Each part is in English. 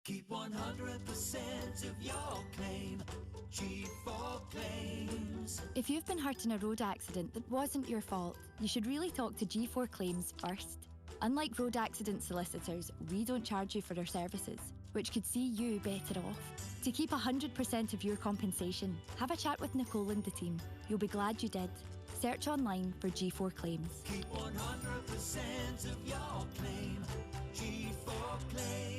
Keep 100% of your claim. G4 Claims. If you've been hurt in a road accident that wasn't your fault, you should really talk to G4 Claims first. Unlike road accident solicitors, we don't charge you for our services, which could see you better off. To keep 100% of your compensation, have a chat with Nicole and the team. You'll be glad you did. Search online for G4 Claims. Keep 100% of your claim. G4 Claims.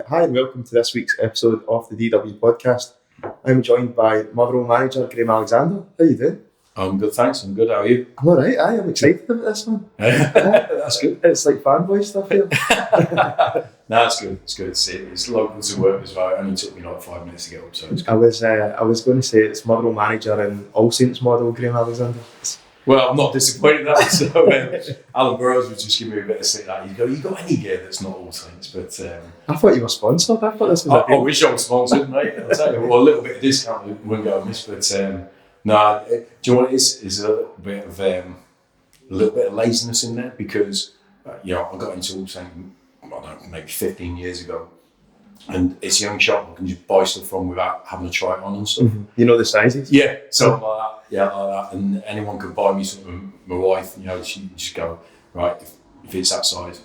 Hi and welcome to this week's episode of the DW podcast. I'm joined by Motherwell manager Graham Alexander. How are you doing? I'm good, thanks. I'm good. How are you? I'm alright, I'm excited about this one. That's good. It's like fanboy stuff here. No, it's good. It's good. It's local to work as well. It only took me like 5 minutes to get up, so it's good. I was going to say it's Motherwell manager and All Saints model Graham Alexander. Well, I'm not disappointed in that. So Alan Burrows was just giving me a bit of stick that you got any gear that's not All Saints, but I thought you were sponsored. I thought this was I wish I was sponsored, mate. I'll tell you, well, a little bit of discount wouldn't go amiss, but no. Do you know what it is? Is a little bit of laziness in there because I got into All Saints, I don't know, maybe 15 years ago. And it's a young shop I can just buy stuff from without having to try it on and stuff. Mm-hmm. You know the sizes? Yeah, something like that. Yeah, like that. And anyone could buy me something. My wife, she just go, right, if it's that size,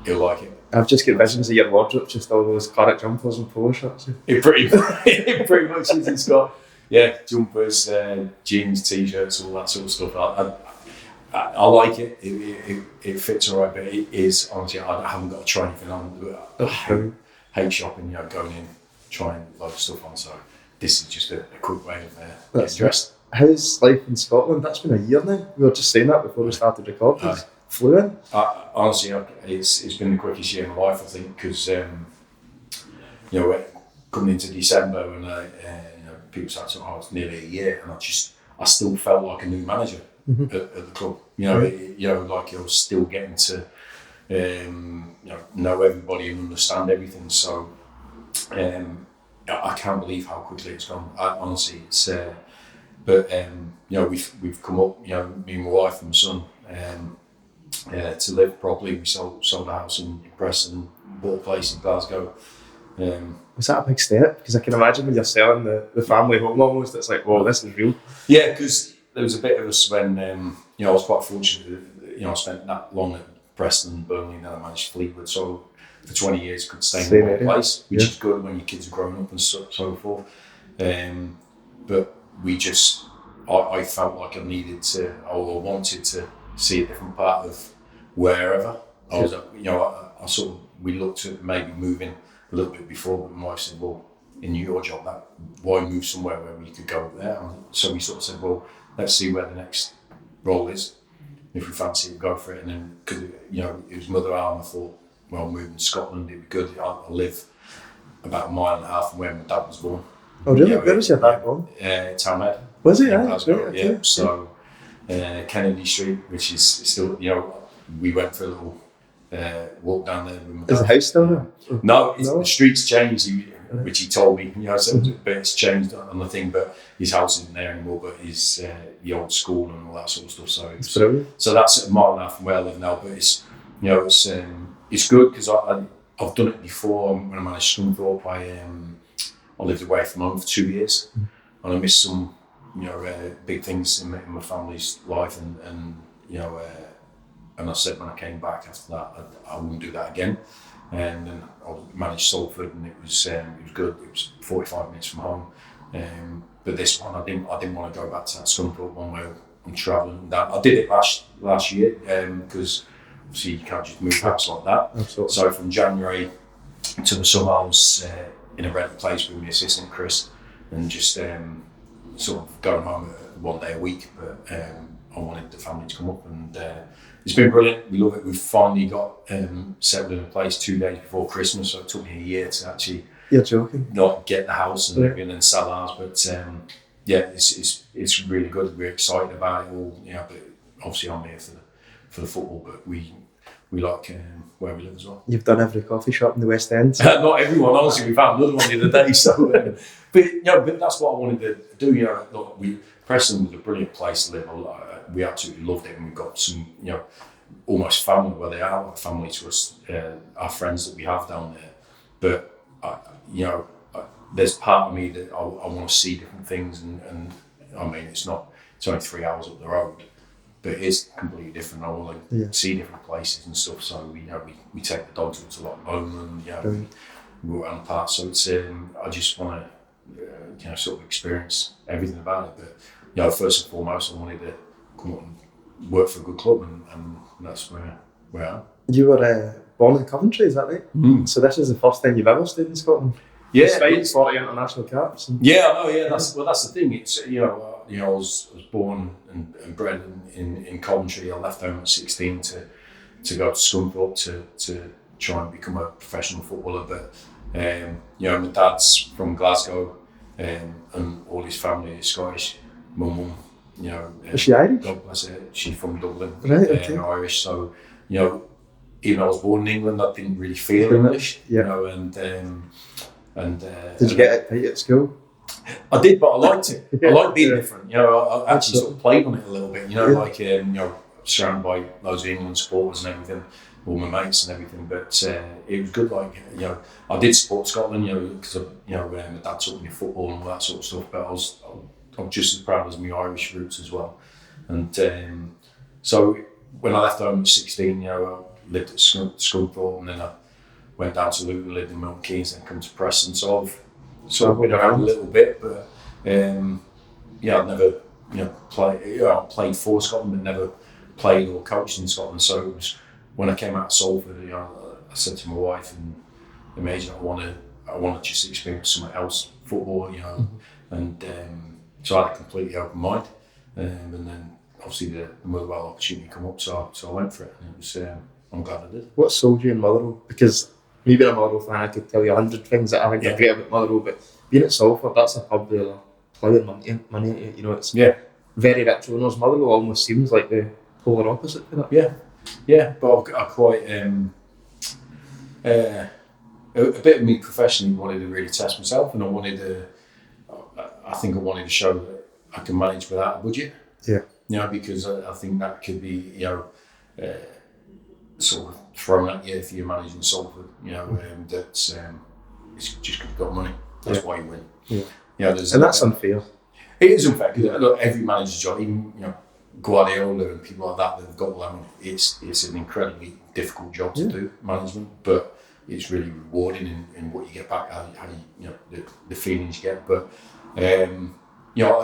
he'll like it. I've just got visions of your wardrobe, just all those claret jumpers and polo shirts. It pretty much is. It's got, jumpers, jeans, t-shirts, all that sort of stuff. I like it. It fits all right, but it is, honestly, I haven't got to try anything on. I hate shopping, going in, trying loads of stuff on. So this is just a quick way of getting dressed. How's life in Scotland? That's been a year now. We were just saying that before we started recording. Flew in. Honestly, it's been the quickest year of my life, I think, because coming into December when people started saying, it's nearly a year, and I still felt like a new manager at the club. Like I was still getting to know everybody and understand everything. So I can't believe how quickly it's gone. Honestly, it's. We've come up. Me and my wife and my son to live properly. We sold a house in Preston, bought a place in Glasgow. Was that a big step? Because I can imagine when you're selling the family home almost, it's like, whoa, this is real. Yeah, because there was a bit of us when I was quite fortunate. I spent that long at Preston and Burnley, and then I managed Fleetwood. So for 20 years, I could stay in one place, which is good when your kids are growing up and so forth. But I felt like I needed to, or wanted to see a different part of wherever I was. We looked at maybe moving a little bit before, but my wife said, well, in your job, why move somewhere where we could go there? And so we sort of said, well, let's see where the next role is. If we fancy it, go for it. And then, because it was Motherwell, and I thought, well, moving to Scotland, it'd be good. I live about 1.5 miles from where my dad was born. Oh, really? Where was your dad born? Townhead. Was he? Yeah. So Kennedy Street, which is still, we went for a little walk down there. With my dad. Is the house still there? No, the street's changed, which he told me. But it's changed on the thing. But his house isn't there anymore. But his the old school and all that sort of stuff. So it's brilliant. So that's 1.5 miles from where I live now. But it's it's good because I've done it before. When I managed Scunthorpe, I lived away from home for 2 years, and I missed some, big things in my family's life, and I said when I came back after that, I wouldn't do that again. And then I managed Salford, and it was good. It was 45 minutes from home. But this one, I didn't want to go back to that Scunthorpe one where I'm travelling. I did it last year because obviously you can't just move house like that. Absolutely. So from January to the summer, I was in a rental place with my assistant Chris, and just sort of going home 1 day a week. But I wanted the family to come up, and it's been brilliant. We love it. We've finally got settled in a place 2 days before Christmas, so it took me a year to actually. You're joking. Not get the house and everything and sell ours, but it's really good. We're excited about it all. But obviously I'm here for the football. But we we like where we live as well. You've done every coffee shop in the West End. So. Not everyone, honestly. We found another one the other day. So, but that's what I wanted to do. Look, Preston was a brilliant place to live. We absolutely loved it, and we've got some, almost family where they are, like family to us, our friends that we have down there. But there's part of me that I want to see different things, and I mean, it's only 3 hours up the road, but it is completely different. I want to see different places and stuff. So we take the dogs to like London, we go around the park. So it's I just want to sort of experience everything about it. But first and foremost, I wanted to come up and work for a good club, and that's where I am. You were born in Coventry, is that right? Mm. So this is the first time you've ever stayed in Scotland. Yeah, despite 40 international caps. Yeah, I know. Yeah, that's the thing. It's I was born and bred in Coventry. I left home at 16 to go to Scunthorpe to try and become a professional footballer. But my dad's from Glasgow, and all his family is Scottish. My mum, is she Irish? God bless her. She's from Dublin, right? Okay. Irish. So even though I was born in England, I didn't really feel English. And did you get it right at school? I did, but I liked it. I liked being different. I actually sort of played on it a little bit. Surrounded by loads of England supporters and everything, all my mates and everything. But it was good. I did support Scotland. Because my dad taught me football and all that sort of stuff. But I'm just as proud as my Irish roots as well. And so when I left home at 16, I lived at Scunthorpe, and then I went down to Luton, lived in Milton Keynes, and come to Preston. So I've sort of been around a little bit, but I've never played for Scotland, but never played or coached in Scotland. So it was when I came out of Salford, I said to my wife and Imagine, I want to just experience something else, football, and so I had a completely open mind, and then obviously the Motherwell opportunity come up, so I went for it, and it was I'm glad I did. What sold you in Motherwell? Because me being a Motherwell fan, I could tell you 100 things that I think are great about Motherwell, but being at Salford, that's a pub where playing money, it's very rich owners. Motherwell almost seems like the polar opposite for that. Yeah, but I quite a bit of me professionally wanted to really test myself, and I wanted to show that I can manage without a budget. Yeah. Because I think that could be sort of thrown at you if you're managing Salford. That's it's just 'cause you've got money. That's why you win. And that's unfair. It is unfair because every manager's job, even Guardiola and people like that have got money. It's an incredibly difficult job to do, management, but it's really rewarding in what you get back, how you the feelings you get. But I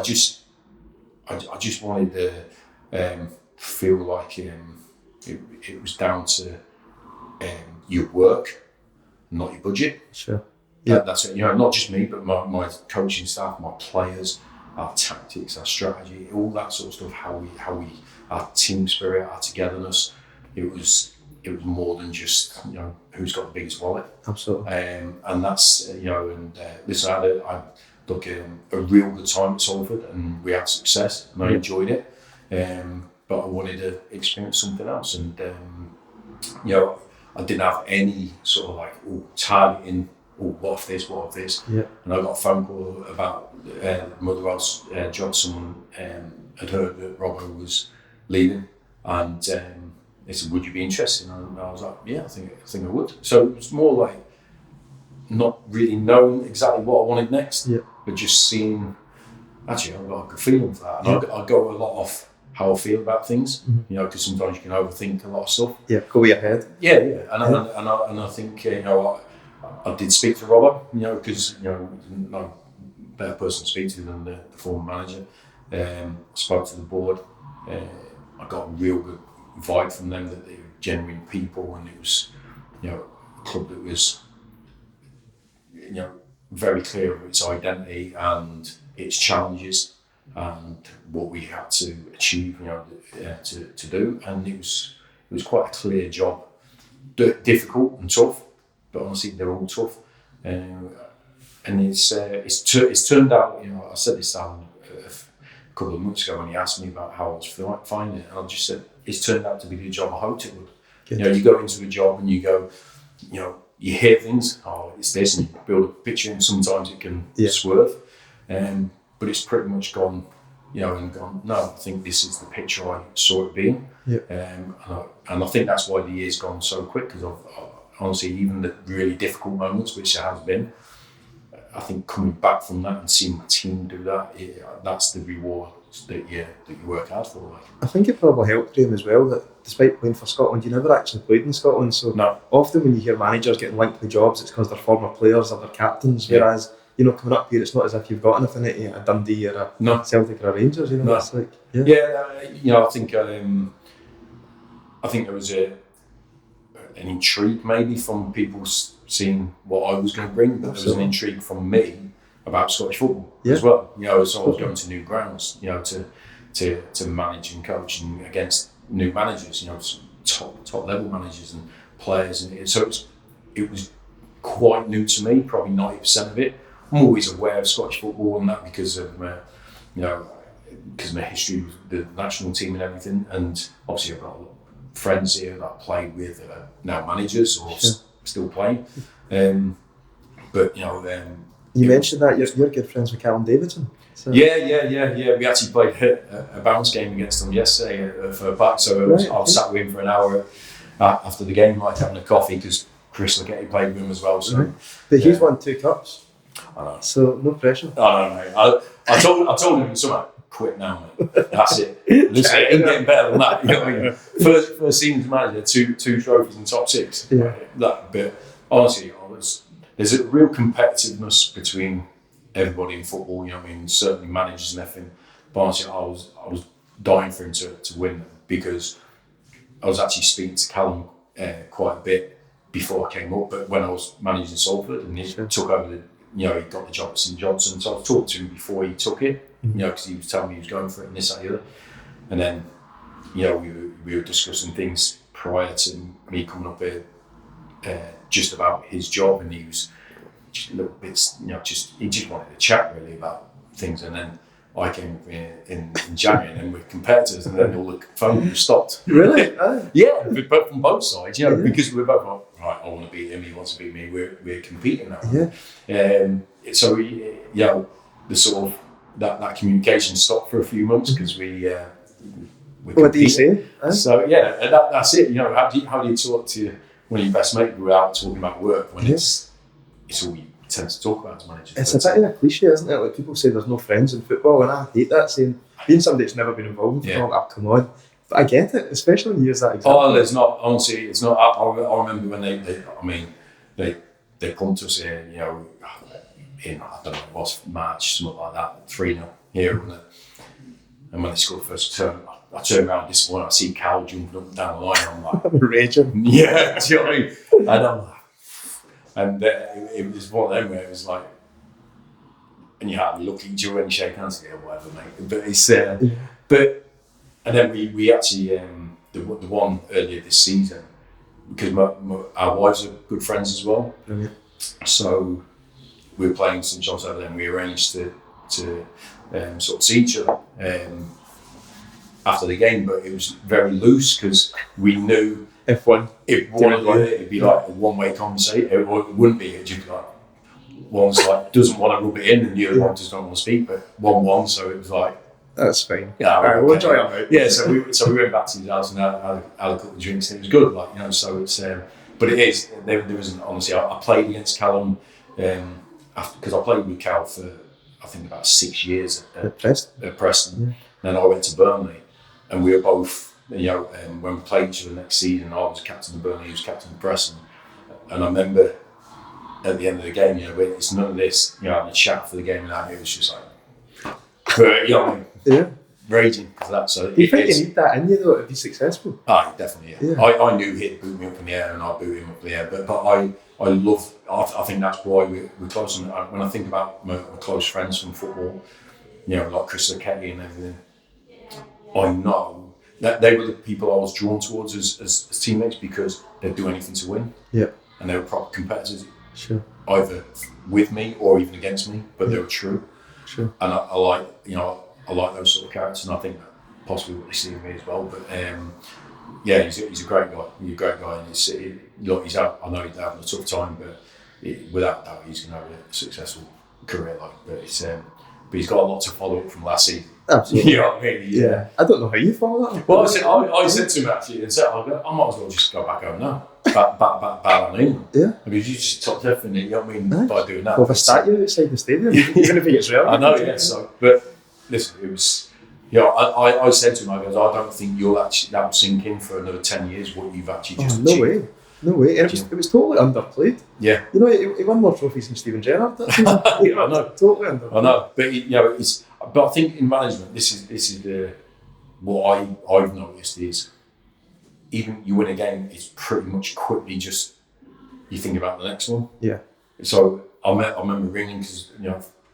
just wanted to feel like it was down to your work, not your budget. Sure. That's it. Not just me, but my coaching staff, my players, our tactics, our strategy, all that sort of stuff. How we our team spirit, our togetherness. It was more than just who's got the biggest wallet. Absolutely. And that's listen, I took a real good time at Salford, and we had success, and I enjoyed it. But I wanted to experience something else, and I didn't have any sort of targeting. What of this? Yeah. And I got a phone call about Motherwell's job. Someone had heard that Robbo was leaving, and they said, "Would you be interested?" And I was like, "Yeah, I think I would." So it was more like not really knowing exactly what I wanted next, but just seeing. Actually, I've got a good feeling for that, and I go a lot off how I feel about things. Because sometimes you can overthink a lot of stuff. Yeah, go with your head. Yeah, and I think I did speak to Robert, because no better person to speak to than the former manager. Spoke to the board. I got a real good vibe from them that they were genuine people, and it was a club that was very clear of its identity and its challenges and what we had to achieve, to do, and it was quite a clear job, difficult and tough. But honestly, they're all tough, and it's turned out. I said this down a couple of months ago when he asked me about how I was finding it, and I just said it's turned out to be the job I hoped it would. You know, you go into a job and you go, you know, you hear things, oh, it's this, and you build a picture, and sometimes it can swerve. But it's pretty much gone, you know, and gone, no, I think this is the picture I saw it being. And I think that's why the year's gone so quick, because honestly, even the really difficult moments, which there has been, I think coming back from that and seeing my team do that, that's the reward that you work hard for. Like. I think it probably helped Graham as well that despite playing for Scotland, you never actually played in Scotland. So often when you hear managers getting linked with jobs, it's because they're former players or they're captains. Whereas, you know, coming up here, it's not as if you've got an affinity at a Dundee or a Celtic or a Rangers. You know, it's like you know, I think there was an intrigue maybe from people seeing what I was going to bring, but there was an intrigue from me about Scottish football as well. You know, so I was going to new grounds, you know, to manage and coach and against new managers, you know, top level managers and players, and so it was quite new to me, probably 90% of it. I'm always aware of Scottish football and that because of my, you know, because of my history with the national team and everything, and obviously I've got a lot of friends here that I played with that are now managers or still playing. But you know, you mentioned that you're good friends with Callum Davidson. So. Yeah. We actually played a bounce game against them yesterday for a pack. So I was sat with him for an hour after the game, like having a coffee, because Chris Leggetti played with him as well. So, but he's won 2 cups. I know. So no pressure. I know, mate. I told him something. Quit now, mate. That's it. Listen, it ain't getting better than that. You know what I mean? First season manager, two trophies in top 6. Yeah. But honestly, there's a real competitiveness between everybody in football. You know what I mean? Certainly managers and everything. But honestly, I was dying for him to win, because I was actually speaking to Callum quite a bit before I came up. But when I was managing Salford and he took over he got the job at St Johnstone. So I talked to him before he took it. You know, because he was telling me he was going for it and this, that, and the other. And then, you know, we were discussing things prior to me coming up here, just about his job, and he was just a little bit, you know, he just wanted to chat really about things. And then I came up here in January, and then we're competitors, and then all the phone stopped. Really? Yeah, but from both sides, you know, because we're both like, right, I want to beat him, he wants to beat me, we're competing now. Yeah. So you know, the sort of that communication stopped for a few months because we're what do you say? So yeah, that's it. You know, how do you talk to one of your best mates without talking about work when it's all you tend to talk about as managers? It's a bit of a cliche, isn't it? Like people say there's no friends in football, and I hate that saying. Being somebody that's never been involved in football, come on. But I get it, especially when you use that example. Oh, there's not. Honestly, it's not. I remember when they pumped us in, you know, in, I don't know, it was March, something like that, 3-0 here, wasn't it? And when they scored the first turn, I turned around disappointed. I see Cal jumping up and down the line, and I'm like, raging. Yeah, do you know what I mean? And I'm like, and it was one of them where it was like, and you have to look at each other and shake hands, yeah, whatever, mate. But it's, and then we actually, the one earlier this season, because our wives are good friends as well. Brilliant. So we were playing St Johnstone, and we arranged to sort of see each other after the game, but it was very loose because we knew if one of the it'd be like a one-way conversation. It wouldn't be. It'd just be like one's like doesn't want to rub it in, and the other one just don't want to speak. But 1-1, so it was like that's fine. Yeah, right, we'll enjoy it, mate. Yeah, so we went back to his house and had a couple of drinks, and it was good. Like, you know, so it's but it is there wasn't, honestly. I played against Callum because I played with Cal for I think about 6 years at Preston. Yeah. Then I went to Burnley, and we were both, you know, when we played each other next season, I was captain of Burnley, he was captain of Preston, and I remember at the end of the game, you know, it's none of this, you know, having a chat for the game and that. It was just like, but, you know, raging because of that. So do you think you need that in you though to be successful? Definitely. Yeah. I knew he'd boot me up in the air, and I'd boot him up in the air. But I love. I think that's why we're close. And when I think about my close friends from football, you know, like Chris Leggetti and everything, I know that they were the people I was drawn towards as teammates because they'd do anything to win. Yeah. And they were proper competitors. Sure. Either with me or even against me, but they were true. Sure. And I like, you know, I like those sort of characters, and I think possibly what they see in me as well. But Yeah, he's a great guy. He's a great guy, and I know he's having a tough time, but without doubt, he's going to have a successful career. But he's got a lot to follow up from last season. Absolutely. You know what I mean? Yeah. I don't know how you follow that. Well, I said to him actually, I might as well just go back home now. Back on England. Yeah. Because you just top definitely, you know what I mean, by doing that. Well, a statue outside the stadium, even if he gets real. I know, yeah. So, but listen, it was. I said to him, I don't think that will sink in for another 10 years. What you've actually just achieved. No way. It was totally underplayed. Yeah. You know, he won more trophies than Steven Gerrard. I know. Totally underplayed. I know, but but I think in management, this is what I've noticed is, even you win a game, it's pretty much quickly just you think about the next one. Yeah. So I remember ringing because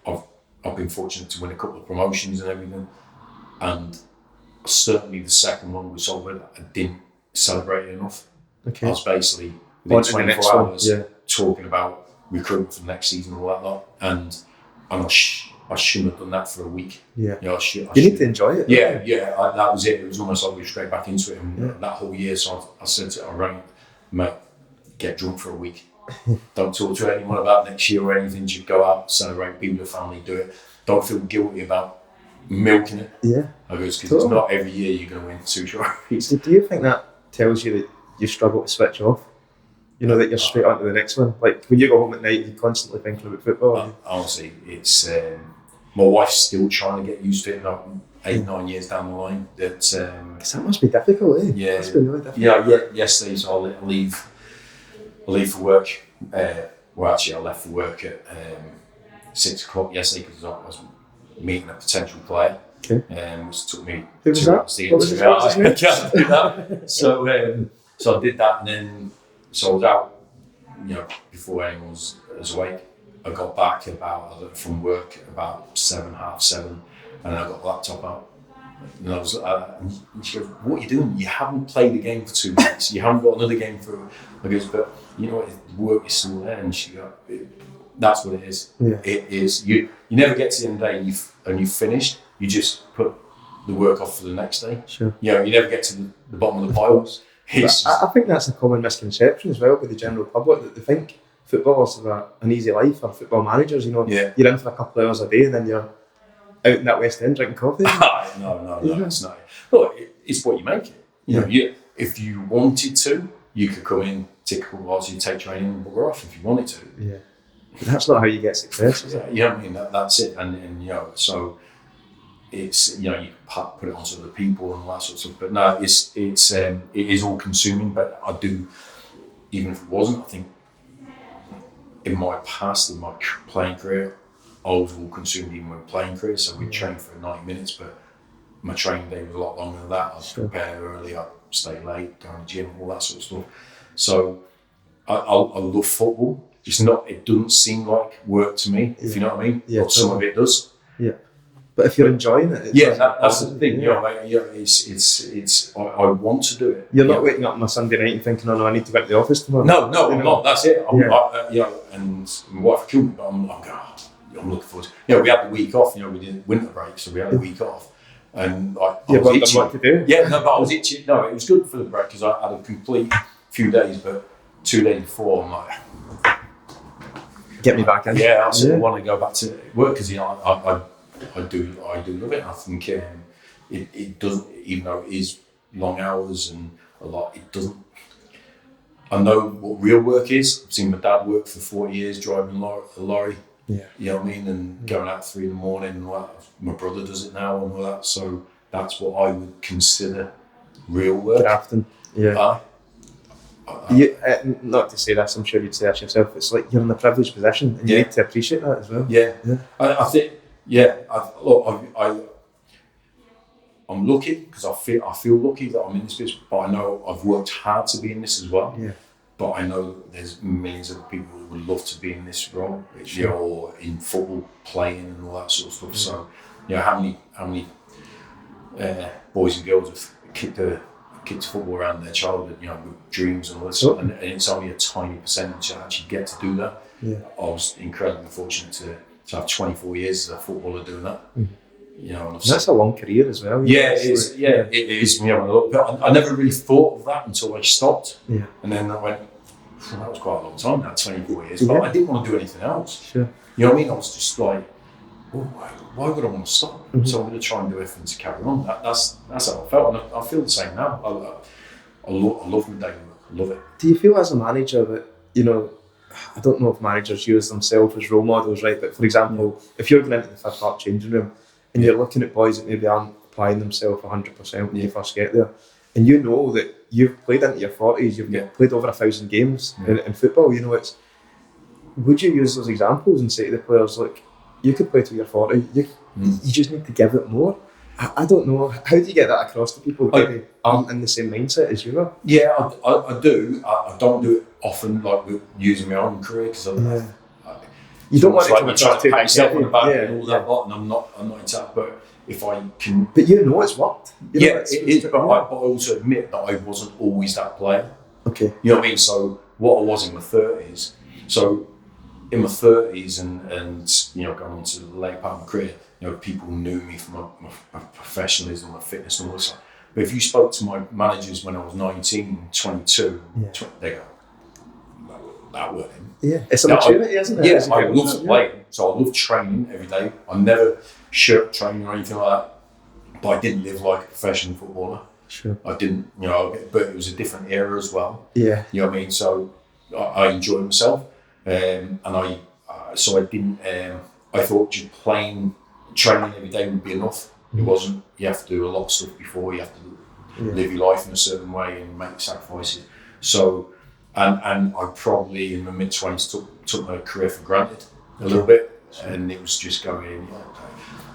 I've been fortunate to win a couple of promotions and everything, and certainly the second one was so I didn't celebrate it enough. Okay. I was basically within 24 hours talking about recruitment for the next season and all that lot, and I shouldn't have done that for a week. Yeah. You need to enjoy it. Yeah. That was it. It was almost like we were straight back into it, and that whole year. So I said to him, I rang, mate, get drunk for a week. Don't talk to anyone about next year or anything. Just go out, celebrate, be with your family, do it. Don't feel guilty about milking it. Yeah. Because it's not every year you're going to win 2 trophies. Do you think that tells you that you struggle to switch off? You know, that you're straight on to the next one? Like, when you go home at night, you're constantly thinking about football. Honestly, it's... my wife's still trying to get used to it, 8-9 years down the line. Because that must be difficult, eh? Yeah. It must be really difficult. Yeah, yesterday, so I leave for work. I left for work at 6 o'clock yesterday because I was meeting a potential player. Okay. Which took me 2 hours to get to. I can't do that. So I did that, and then I was out, before anyone was awake. I got back from work about 7, half 7, and I got the laptop out. And I was, and she goes, "What are you doing? You haven't played a game for 2 weeks. You haven't got another game for." I goes, "But you know what? Work is still there." And she goes, "That's what it is. Yeah. It is. You never get to the end of the day and you've finished. You just put the work off for the next day. Sure. You never get to the bottom of the pile." I think that's a common misconception as well with the general public, that they think footballers have an easy life, or football managers. You're in for a couple of hours a day and then you're out in that West End drinking coffee. No, it's not. Look, it's what you make it. If you wanted to, you could come in, tick a couple of hours, you take training and bugger off if you wanted to. Yeah. But that's not how you get success, is it? You know what I mean? That's it. And so it's, you put it onto other people and all that sort of stuff. But no, it is all consuming. But I do, even if it wasn't, I think in my past, in my playing career, I was all consumed even with playing career. So we'd train for 90 minutes, but my training day was a lot longer than that. I'd prepare early, I'd stay late, go to the gym, all that sort of stuff. So I love football. It doesn't seem like work to me, if you know what I mean. Yeah, some of it does. Yeah. But if you're enjoying it, that's the thing. It's. I want to do it. You're not waking up on a Sunday night and thinking, "Oh no, I need to go to the office tomorrow." No, I'm not. That's it. And my wife killed me, but I'm looking forward. We had the week off. We did winter break, so we had the week off, and I was itching. What to do? Yeah, no, but I was itching. No, it was good for the break because I had a complete few days, but 2 days before, I'm like, get me back in. Yeah, I want to go back to work because I do love it. I think it doesn't, even though it is long hours and a lot, it doesn't. I know what real work is. I've seen my dad work for 40 years driving a lorry. Yeah, you know what I mean, and going out at 3 a.m. and all that. My brother does it now and all that. So that's what I would consider real work. Crafting. Yeah. Not to say this, I'm sure you'd say this yourself. It's like you're in a privileged position, and you need to appreciate that as well. Yeah. I think. Yeah, I'm lucky because I feel lucky that I'm in this business, but I know I've worked hard to be in this as well. Yeah. But I know there's millions of people who would love to be in this role, or in football, playing and all that sort of stuff. So, how many boys and girls have kicked football around their childhood, with dreams and all this stuff, and it's only a tiny percentage that actually get to do that. Yeah. I was incredibly fortunate to have 24 years as a footballer doing that. you know. And that's a long career as well. Yeah, it is. Yeah, it is. You know, but I never really thought of that until I stopped. Yeah. And then I went, well, that was quite a long time now, 24 years. But I didn't want to do anything else. Sure. You know what I mean? I was just like, oh, why would I want to stop? Mm-hmm. So I'm going to try and do everything to carry on. That's how I felt, and I feel the same now. I love my daily work. I love it. Do you feel as a manager that, you know, I don't know if managers use themselves as role models, right? But for example, if you're going into the fifth up changing room and you're looking at boys that maybe aren't applying themselves 100% when you first get there, and you know that you've played into your 40s, you've played over 1,000 games in football, you know, would you use those examples and say to the players, look, you could play till you're 40, you just need to give it more? I don't know. How do you get that across to people that aren't in the same mindset as you are? Yeah, I do. I don't do it often, like with using my own career, because you don't want to try to pat yourself on the back and all that lot, and I'm not into that. But if I can, but you know it's worked. It is. But I also admit that I wasn't always that player. Okay. You know what I mean? So what I was in my 30s. So in my 30s and you know, going into the late part of my career, you know, people knew me for my professionalism, my fitness and all this stuff. But if you spoke to my managers when I was 19, 22, they go, that weren't him. Yeah, it's a maturity, isn't it? Yeah, I love to play. So I love training every day. I never shirked training or anything like that. But I didn't live like a professional footballer. Sure. I didn't, you know, but it was a different era as well. Yeah. You know what I mean? So I enjoyed myself. And I didn't, I thought just training every day would be enough. It wasn't. You have to do a lot of stuff before. You have to live your life in a certain way and make sacrifices. So, and I probably in my mid-20s took my career for granted a little bit, and it was just going,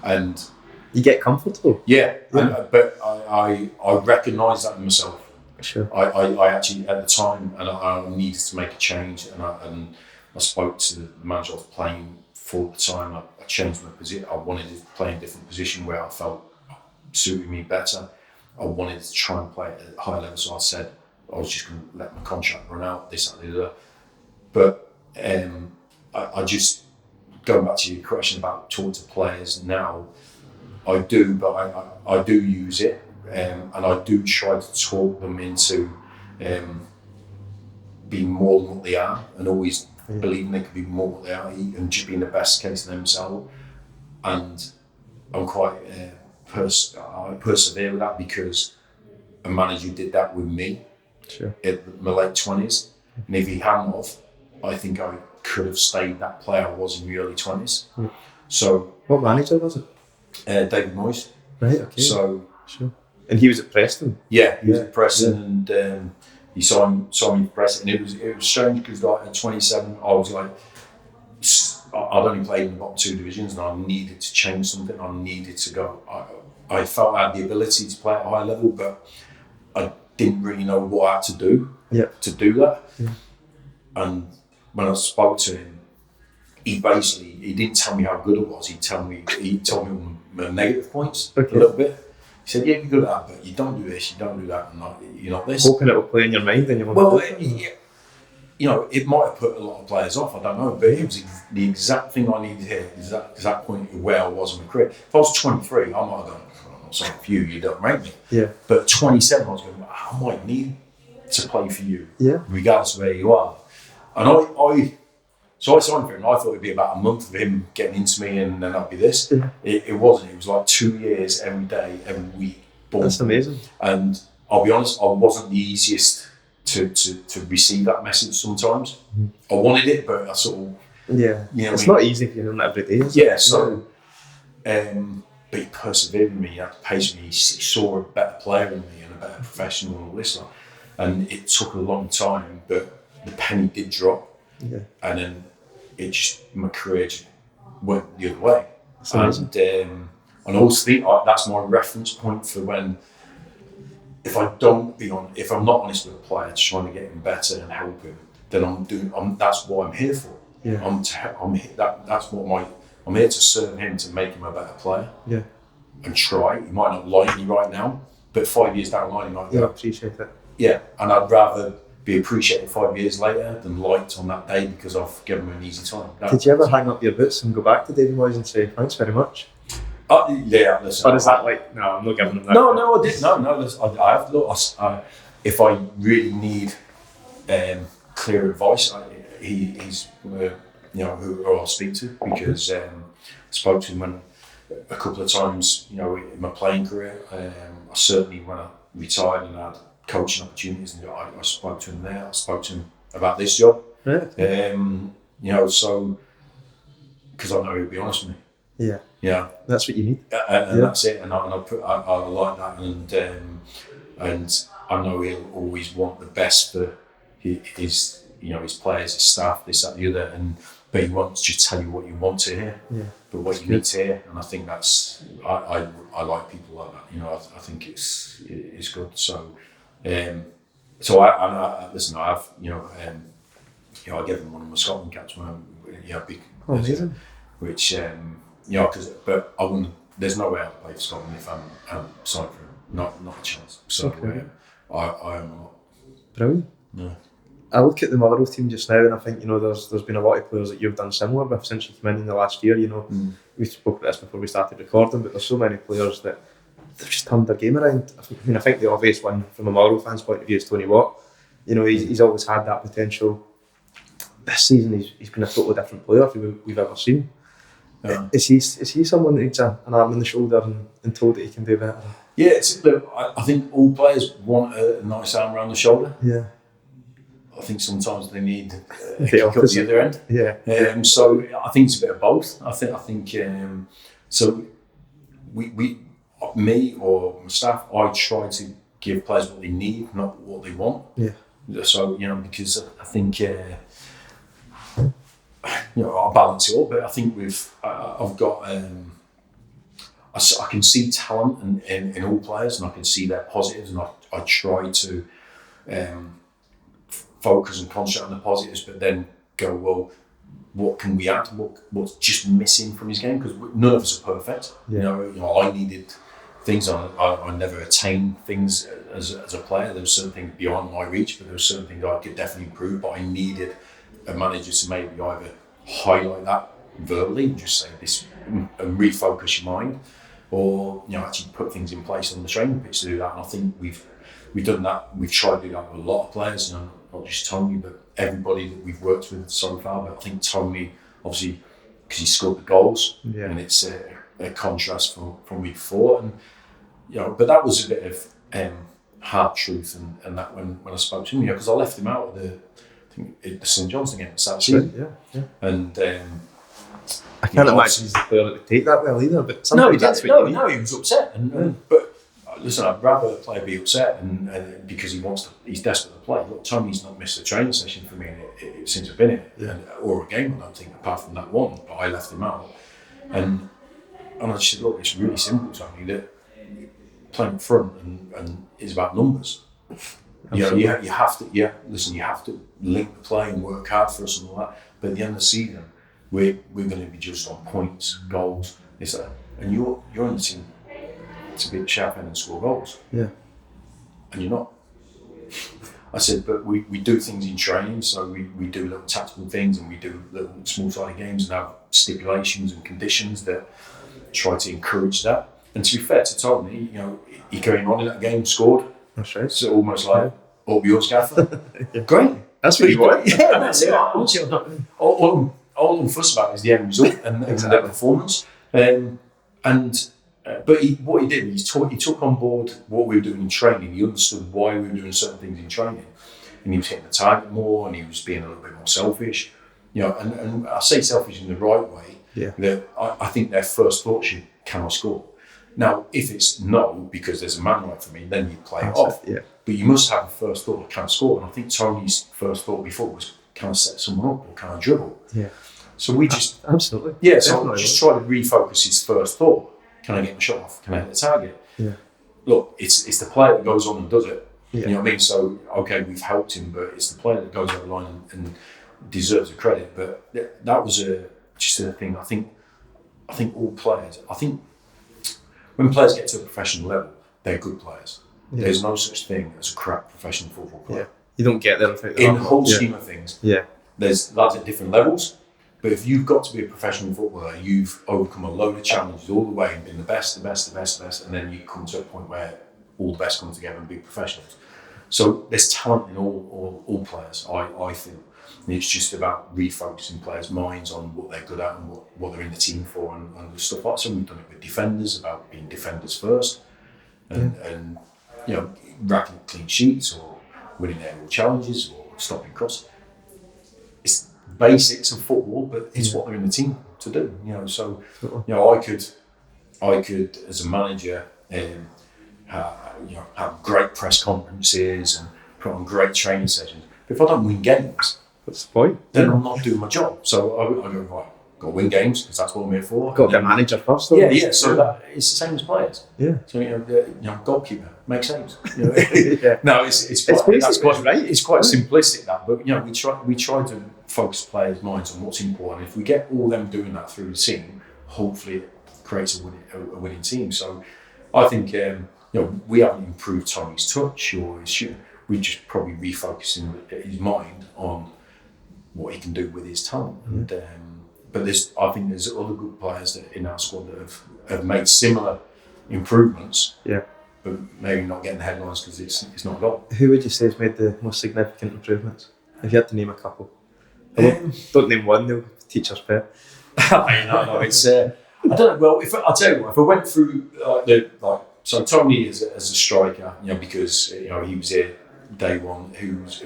and you get comfortable. Yeah. But I recognised that in myself. Sure. I actually at the time, and I needed to make a change, and I spoke to the manager I was playing for at the time. I changed my position. I wanted to play in a different position where I felt suited me better. I wanted to try and play at a higher level, so I said I was just going to let my contract run out, this, that, the other. But I just, going back to your question about talking to players now, I do, but I do use it, and I do try to talk them into being more than what they are, and always believing they could be more what they are, and just being the best case of themselves. And I'm quite I persevere with that, because a manager did that with me at my late 20s, and if he hadn't have, I think I could have stayed that player I was in the early 20s. So what manager was it? David Moyes. Right. Okay. So sure. And he was at Preston. Yeah, he was at Preston, and he saw me at Preston, and it was strange, because like at 27, I was like, I'd only played in the bottom two divisions, and I needed to change something. I needed to go. I felt I had the ability to play at a high level, but I didn't really know what I had to do to do that. Yeah. And when I spoke to him, he didn't tell me how good I was. He told me my negative points a little bit. He said, "Yeah, you're good at that, but you don't do this, you don't do that, and you're not this." Hoping it will play in your mind, and you want to do it. You know, it might have put a lot of players off, I don't know, but it was the exact thing I needed here, exact point where I was in my career. If I was 23, I might have gone, I'm not saying for you don't rate me. Yeah. But at 27, I was going, I might need to play for you, regardless of where you are. And so I signed for him. I thought it'd be about a month of him getting into me, and then I'd be this. Yeah. It wasn't. It was like 2 years, every day, every week. Boom. That's amazing. And I'll be honest, I wasn't the easiest to receive that message sometimes. I wanted it, but I sort of... Yeah, you know, it's not easy if you're doing that every day. So... but he persevered with me, he had to pace me, he saw a better player in me and a better professional and all this stuff. And it took a long time, but the penny did drop. Yeah. And then my career just went the other way. And I always think that's my reference point for when, if I'm not honest with a player, trying to get him better and help him, then that's what I'm here for. Yeah. I'm here to serve him, to make him a better player. Yeah. And try. He might not like me right now, but 5 years down the line, he might go. Yeah, appreciate it. Yeah, and I'd rather be appreciated 5 years later than liked on that day because I've given him an easy time. Did you ever hang up your boots and go back to David Moyes and say, thanks very much? Yeah, listen. Or is that like, no, I'm not giving him that? No, I didn't. No, listen, I have to look. If I really need clear advice, he's who I'll speak to, because I spoke to him a couple of times, in my playing career. I certainly, when I retired and had coaching opportunities, and I spoke to him there. I spoke to him about this job. Right. So because I know he'll be honest with me. Yeah. Yeah. That's what you need. And that's it. And I like that. And I know he'll always want the best for his players, his staff, this, that, the other. But he wants to tell you what you want to hear, but what you need to hear. And I think that's I like people like that. I think it's good. So listen. I have I gave him one of my Scotland caps when big. Oh, amazing. Which but I wouldn't. There's no way I'd play for Scotland if I'm signed for him. Not a chance. So I am not. Brilliant. Yeah. I look at the Motherwell team just now, and I think there's been a lot of players that you've done similar with since you came in the last year. We spoke about this before we started recording, but there's so many players that they've just turned their game around. I think the obvious one from a Motherwell fan's point of view is Tony Watt. He's always had that potential. This season he's been a totally different player than we've ever seen. Is he someone that needs an arm on the shoulder and told that he can do better? Yeah, I think all players want a nice arm around the shoulder. Yeah. I think sometimes they need a kick up the other end. Yeah. So I think it's a bit of both. I think so. Me or my staff, I try to give players what they need, not what they want. Yeah. So because I think I'll balance it all, but I think I've got I can see talent in all players, and I can see their positives, and I try to focus and concentrate on the positives, but then go, well, what can we add? What's just missing from his game? Because none of us are perfect. Yeah. I needed things. I never attained things as a player. There were certain things beyond my reach, but there were certain things I could definitely improve. But I needed a manager to maybe either highlight that verbally and just say this and refocus your mind, or actually put things in place on the training pitch to do that. And I think we've done that. We've tried to do that with a lot of players, not just Tony, but everybody that we've worked with so far. But I think Tony, obviously, because he scored the goals, and it's a contrast from week 4, and but that was a bit of hard truth, and that when I spoke to him, because I left him out of the St Johnstone game at start of the season, and I can't imagine he's the player that would take that well either. But no, he didn't. No, he was upset, but listen, I'd rather a player be upset and because he's desperate to play. Look, Tony's not missed a training session for me since I've been in it, or a game, I don't think, apart from that one. But I left him out, and I just said, look, it's really simple, Tony. That playing up front and is about numbers. You have to. Listen, you have to link the play and work hard for us and all that. But at the end of the season, we're going to be judged on points, goals, and you're on the team to be at the sharp end and score goals. Yeah. And you're not. I said, but we do things in training, so we do little tactical things, and we do little small-sided games and have stipulations and conditions that try to encourage that. And to be fair to Tony, he came on in that game, scored. That's right. So almost like, up yours, gaffer. Great. That's what you want. Yeah, that's it. All I'm fussed about is the end result and the performance. But what he did, he took on board what we were doing in training. He understood why we were doing certain things in training, and he was hitting the target more, and he was being a little bit more selfish. And I say selfish in the right way. Yeah. That I think their first thought should, can I score? Now, if it's no, because there's a man right for me, then you play it off. Yeah. But you must have a first thought, can I score? And I think Tony's first thought before was, can I set someone up or can I dribble? Yeah. So we just absolutely. Yeah. So just try to refocus his first thought. Can I get my shot off? Can I hit the target? Yeah. Look, it's the player that goes on and does it. Yeah. You know what I mean? So okay, we've helped him, but it's the player that goes over the line and deserves the credit. But that was just a thing. I think all players. I think when players get to a professional level, they're good players. Yeah. There's no such thing as a crap professional football player. Yeah. You don't get there in the whole scheme of things. Yeah. There's lads at different levels. But if you've got to be a professional footballer, you've overcome a load of challenges all the way and been the best, and then you come to a point where all the best come together and be professionals. So there's talent in all players, I feel. And it's just about refocusing players' minds on what they're good at and what they're in the team for and stuff like that. So we've done it with defenders, about being defenders first and racking up clean sheets or winning aerial challenges or stopping cross. It's basics of football, but it's what they're in the team to do. So I could as a manager have great press conferences and put on great training sessions. But if I don't win games, what's the point? Then I'm not doing my job. So I go, right, got to win games because that's what I'm here for. Got to be a manager first, though. Yeah. So that it's the same as players. Yeah. So goalkeeper make saves. Yeah. No, it's quite simplistic that, but we try to focus players' minds on what's important. If we get all them doing that through the team, hopefully it creates a winning team. So I think we haven't improved Tony's touch or his shoot. We're just probably refocusing his mind on what he can do with his talent. And but I think there's other good players that in our squad that have made similar improvements. Yeah. But maybe not getting the headlines because it's not a goal. Who would you say has made the most significant improvements? If you had to name a couple. Don't name one, they'll teach us better. No, it's I don't know. Well, I'll tell you what, if I went through so Tony as a striker, because he was here day one. Who was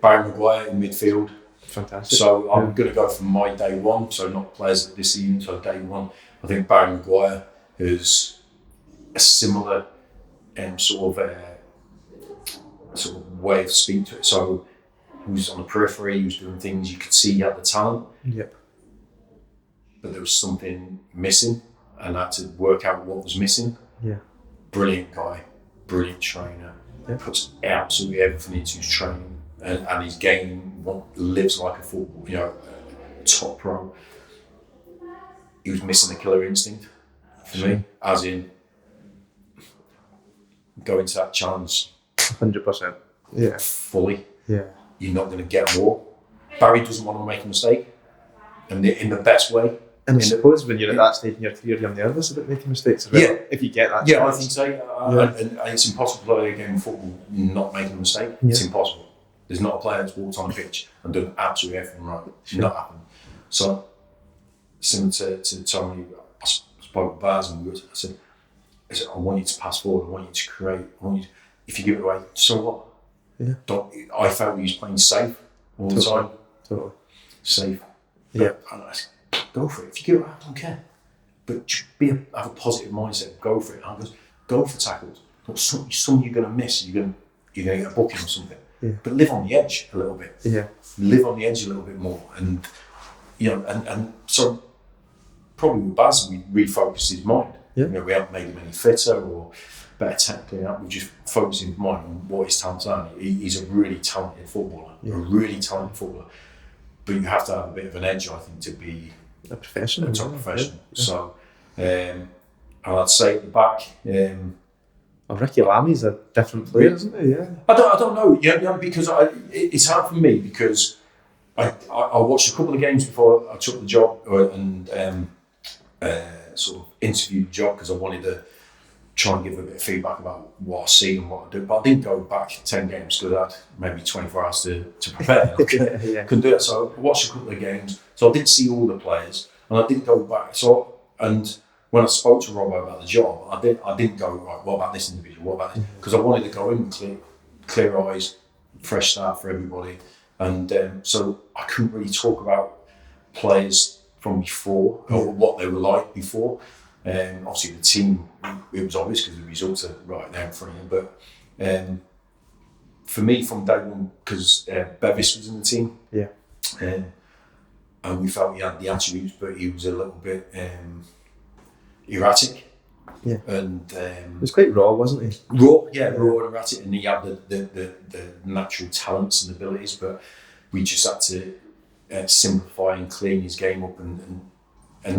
Barry Maguire in midfield. Fantastic. So I'm going to go from my day one, so not players this season. So day one, I think Barry Maguire is a similar sort of way of speaking to it. So he was on the periphery, he was doing things, you could see he had the talent. Yep. But there was something missing, and I had to work out what was missing. Yeah. Brilliant Guy, brilliant trainer, puts absolutely everything into his training and his game. Lives like a football, top pro. He was missing the killer instinct for me, as in go into that challenge 100%. Yeah. Fully. Yeah. You're not going to get more. Barry doesn't want to make a mistake, and in the best way. And I suppose when you're at that stage in your career, you're nervous about making mistakes as well. Yeah. If you get that chance. I think so. And it's impossible to play a game of football not making a mistake. Yeah. It's impossible. There's not a player that's walked on a pitch and done absolutely everything right. Sure. Not happened. So, similar to Tony, I spoke with Baz and I said, I want you to pass forward, I want you to create, if you give it away, so what? Yeah. I felt he was playing safe all the time. Totally. Safe. Yeah. And I said, go for it. If you give it away, I don't care. But just have a positive mindset, go for it. And I goes, go for tackles. Some you're going to miss, you're going to get a booking or something. Yeah. But live on the edge a little bit. Yeah. Live on the edge a little bit more. And, and so probably with Baz, we refocused his mind. Yeah. We haven't made him any fitter or better technically. We just focused his mind on what his talents are. He's a really talented footballer. Yeah. A really talented footballer. But you have to have a bit of an edge, I think, to be a professional. A top professional. Yeah. So, and I'd say at the back, Ricky Lammy's a different player, isn't he? Yeah. I don't know. Because it's hard for me because I watched a couple of games before I took the job and sort of interviewed the job because I wanted to try and give a bit of feedback about what I see and what I do. But I didn't go back 10 games because I had maybe 24 hours to prepare. Couldn't do it. So I watched a couple of games. So I didn't see all the players and I didn't go back. And when I spoke to Robbo about the job, I didn't go, right, what about this individual? What about this? Because I wanted to go in with clear eyes, fresh start for everybody. And so I couldn't really talk about players from before or what they were like before. Obviously the team, it was obvious because the results are right there in front of you. But for me from day one, because Bevis was in the team, and we felt he had the attributes, but he was a little bit erratic. Yeah. And he was quite raw, wasn't he? Raw and erratic, and he had the natural talents and abilities, but we just had to simplify and clean his game up and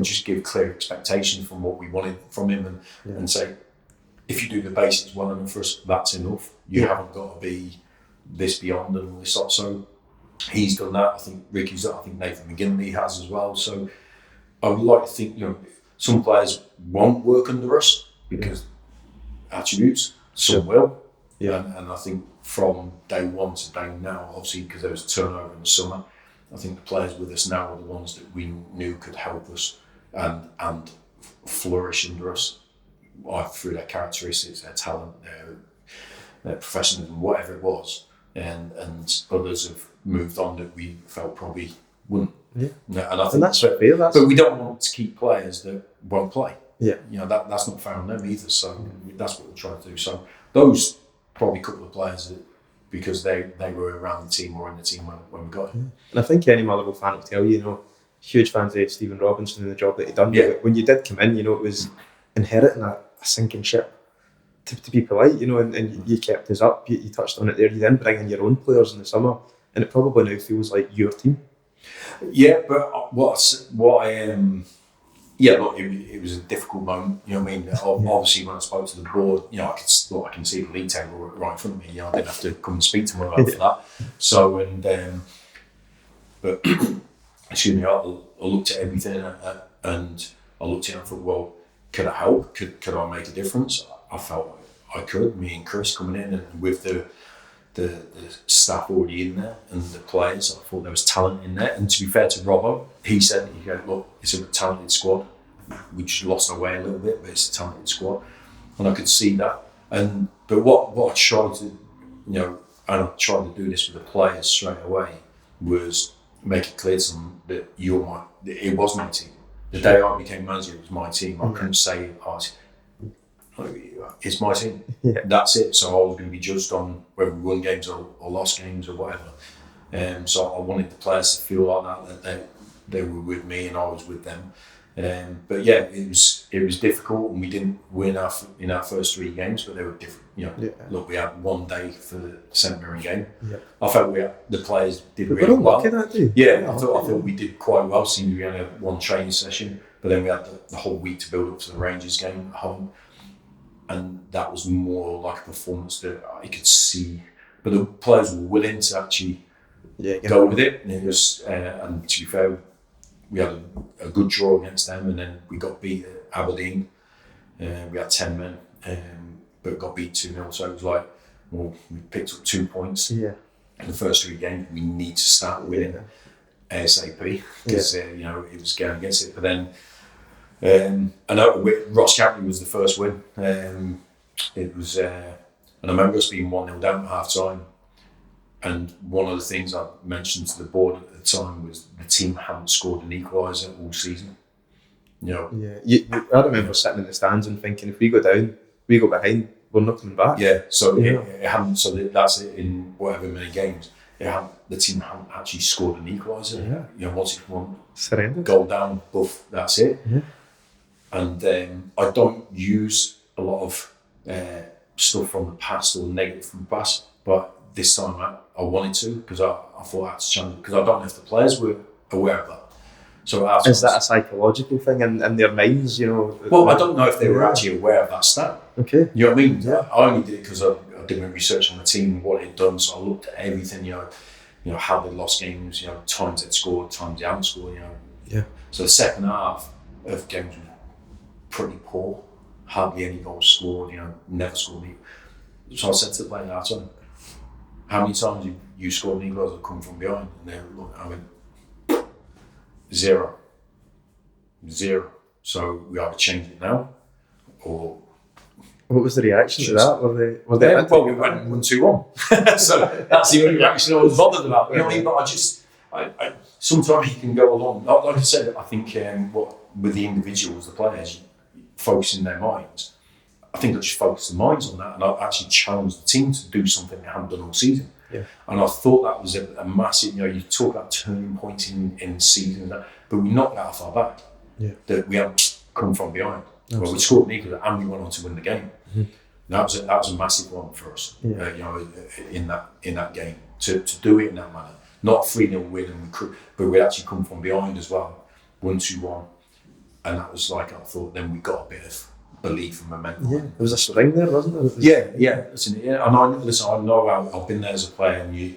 just give clear expectations from what we wanted from him and say, if you do the basics well enough for us, that's enough. You haven't got to be this beyond and all this stuff. So he's done that. I think Ricky's done. I think Nathan McGinley has as well. So I would like to think, some players won't work under us because attributes. Some will. Yeah. And I think from day one to day now, obviously because there was a turnover in the summer, I think the players with us now are the ones that we knew could help us and flourish under us, either through their characteristics, their talent, their professionalism, whatever it was. And others have moved on that we felt probably wouldn't. Yeah. And I think that's fair. but we don't want to keep players that won't play. Yeah. That's not fair on them either. So that's what we're trying to do. So those probably a couple of players that, because they were around the team or in the team when we got him. And I think any Motherwell fan will tell you, huge fans of Stephen Robinson and the job that he done. Yeah. But when you did come in, it was inheriting a sinking ship. To be polite, and you kept us up. You touched on it there. You then bring in your own players in the summer, and it probably now feels like your team. Yeah, but look, it was a difficult moment. You know what I mean? Obviously, when I spoke to the board, I can see the league table right in front of me. I didn't have to come and speak to them about for that. So but excuse me, I looked at everything and I looked at it and thought, well, could I help? Could I make a difference? I felt I could. Me and Chris coming in and with the staff already in there and the players, I thought there was talent in there. And to be fair to Robbo, he said, look, it's a talented squad. We just lost our way a little bit, but it's a talented squad. And I could see that. But what I tried to, and I tried to do this with the players straight away, was make it clear to them that it was my team. The day I became manager, it was my team. I couldn't say, it's my team. Yeah. That's it. So I was going to be judged on whether we won games or lost games or whatever. So I wanted the players to feel like that they were with me and I was with them. But yeah, it was difficult and we didn't win in our first 3 games, but they were different. Look, we had 1 day for the St Mirren game. Yeah. I felt the players did really well. That day. Yeah, I thought we did quite well. Seemed we only had 1 training session, but then we had the whole week to build up to the Rangers game at home. And that was more like a performance that I could see, but the players were willing to actually go with it. And it was, and to be fair, we had a good draw against them, and then we got beat at Aberdeen. We had 10 men, but got beat 2-0. So it was like, well, we picked up 2 points in the first 3 games. We need to start winning ASAP because it was going against it. But then. I know Ross County was the first win. It was, and I remember us being 1-0 down at half time. And one of the things I mentioned to the board at the time was the team hadn't scored an equaliser all season. Yeah, I remember sitting in the stands and thinking, if we go down, we go behind, we're not coming back. Yeah, so it hadn't. So that's it in whatever many games. The team hadn't actually scored an equaliser. Once it's one goal down, buff, that's it. Yeah. And I don't use a lot of stuff from the past or negative from the past, but this time I wanted to because I thought I had to change it because I don't know if the players were aware of that. So is that a psychological thing in their minds? Well, I don't know if they were actually aware of that stat. Okay. You know what I mean? Yeah. I only did it because I did my research on the team and what it had done. So I looked at everything. How they lost games. Times they'd scored, times they hadn't scored. Yeah. So the second half of games was pretty poor. Hardly any goals scored. Never scored any. So I said to the player at half-time, how many times have you scored any goals that come from behind? And they were looking, I went, 0. So we either change it now, or. What was the reaction to that? Were they? Well, we went 1-2-1. So that's the only reaction I was bothered about. You know what I mean? But I sometimes you can go along. Like I said, I think with the individuals, the players, focusing their minds. I think I just focused the minds on that, and I actually challenged the team to do something they hadn't done all season. Yeah. And I thought that was a massive. You talk about turning point in season, but we knocked that far back. Yeah. That we hadn't come from behind. Well, we scored an equal and we went on to win the game. Mm-hmm. That was a massive one for us. Yeah. In that game to do it in that manner, not 3-0 win, but we actually come from behind as well, 1-2-1, and that was like I thought. Then we got a bit of belief and momentum. Yeah, there was a spring there, wasn't there? Yeah. Listen, and I know I've been there as a player, and you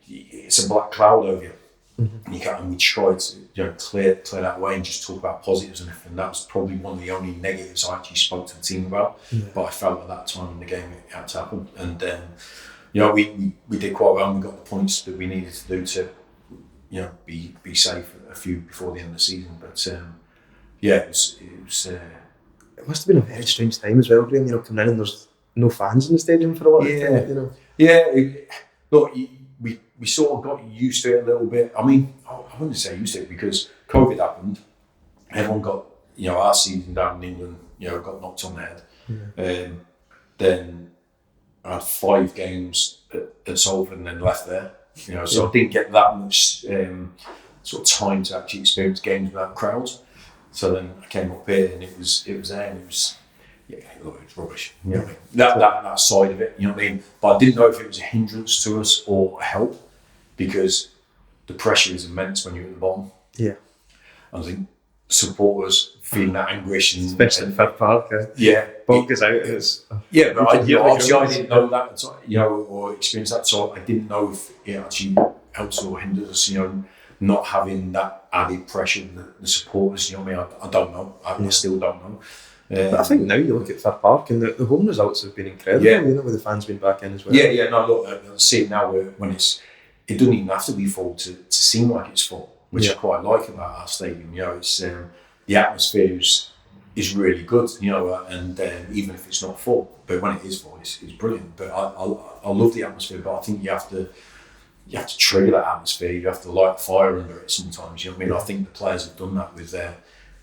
it's a black cloud over you. And we tried to clear that away and just talk about positives and everything. That was probably one of the only negatives I actually spoke to the team about. But I felt at that time in the game it had to happen. And we did quite well and we got the points that we needed to do to be safe a few before the end of the season. But it was It must have been a very strange time as well, Graham. Coming in and there's no fans in the stadium for a lot of time. Look, we sort of got used to it a little bit. I mean, I wouldn't say used to it because COVID happened. Everyone got, our season down in England, got knocked on the head. Then I had 5 games at Salford and then left there. So I didn't get that much sort of time to actually experience games without crowds. So then I came up here and it was there and it was rubbish. That side of it, you know what I mean? But I didn't know if it was a hindrance to us or a help because the pressure is immense when you're at the bottom. Yeah. I think supporters feeling that anguish and especially in Fifth Park. Bog is out. But I didn't know that, or experience that. So I didn't know if it actually helps or hinders us. Not having that added pressure, the supporters. You know what I mean? I don't know. I still don't know. But I think now you look at Fifth Park and the home results have been incredible. With the fans being back in as well. No, look, I see it now when it doesn't even have to be full to seem like it's full, which I quite like about our stadium. It's the atmosphere is really good. And even if it's not full, but when it is full, it's brilliant. But I love the atmosphere, but I think you have to trigger that atmosphere. You have to light a fire under it sometimes. You know what I mean? I think the players have done that with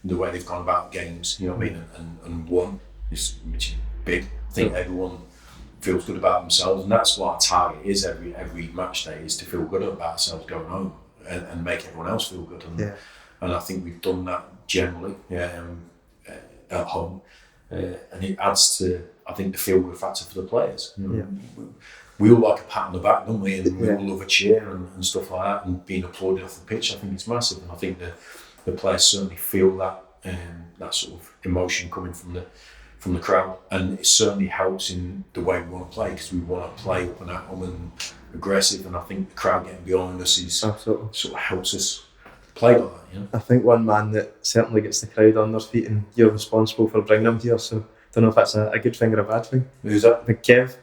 the way they've gone about games. You know what I mean? And won, which is big. I think everyone feels good about themselves, and that's what our target is every match day, is to feel good about ourselves going home and make everyone else feel good. And I think we've done that generally at home, and it adds to, I think, the feel good factor for the players. We all like a pat on the back, don't we? And we all love a cheer and stuff like that, and being applauded off the pitch. I think it's massive, and I think the players certainly feel that that sort of emotion coming from the crowd, and it certainly helps in the way we want to play, because we want to play up and at them and aggressive, and I think the crowd getting behind us is absolutely sort of helps us play like that. I think one man that certainly gets the crowd on their feet, and you're responsible for bringing them here, so I don't know if that's a good thing or a bad thing. Who's that? Big Kev.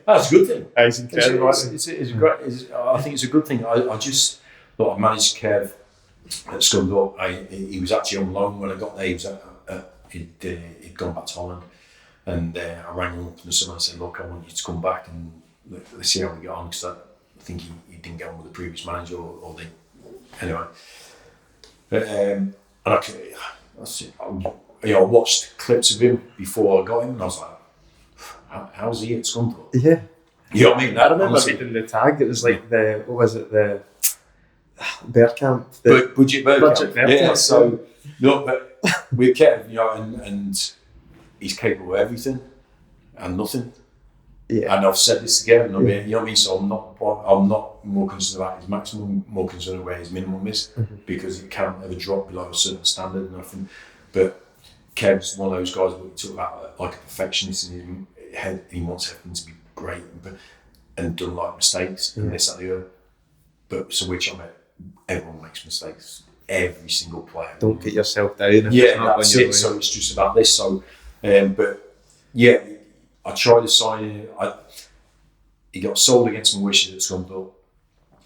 That's a good thing. He's incredible. It's great. I think it's a good thing. I managed Kev at Scunthorpe. He was actually on loan when I got there. He was he'd gone back to Holland, and I rang him up in the summer and said, "Look, I want you to come back and let's see how we get on," because I think he didn't get on with the previous manager or the anyway. I watched clips of him before I got him, and I was like, "How's he at Scunthorpe?" Yeah, you know what I mean. I remember reading the tag. It was like the Bergkamp, the budget Bergkamp. Yeah. So no, but with Kev, and he's capable of everything and nothing. Yeah. And I've said this again, you know what I mean? So I'm not more concerned about his maximum, more concerned where his minimum is, because he can't ever drop below a certain standard and nothing. But Kev's one of those guys that we talk about like a perfectionist in his head. He wants everything to be great, and doesn't like mistakes and this, that, and the other. But so which everyone makes mistakes. Every single player. Don't get yourself down. That's it. So it's just about this. So, but yeah, I tried to sign him. He got sold against my wishes at Scunthorpe.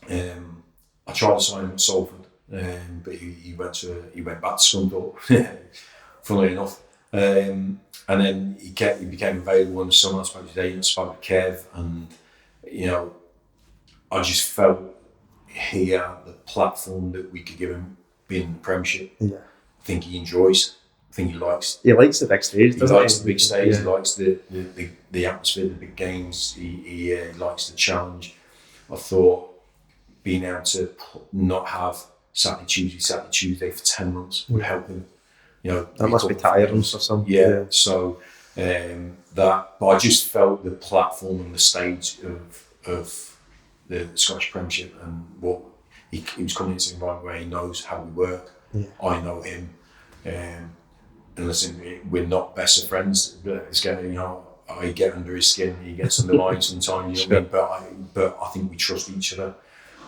I tried to sign him at Salford, but he went back to Scunthorpe. Funnily enough, and then he became available in the summer. I spoke to David, I spoke to Kev, and I just felt here the platform that we could give him, being in the Premiership. I think he enjoys. I think he likes. He likes the big stage. He likes the big stage. He likes the atmosphere, the big games. He likes the challenge. I thought being able to not have Saturday, Tuesday for 10 months would help him. That must be tiring for some. Yeah. So but I just felt the platform and the stage of the Scottish Premiership, and what he was coming into an environment where he knows how we work. I know him, and listen, we're not best of friends. But it's getting, I get under his skin, he gets under mine sometimes, you know what I mean? But I think we trust each other,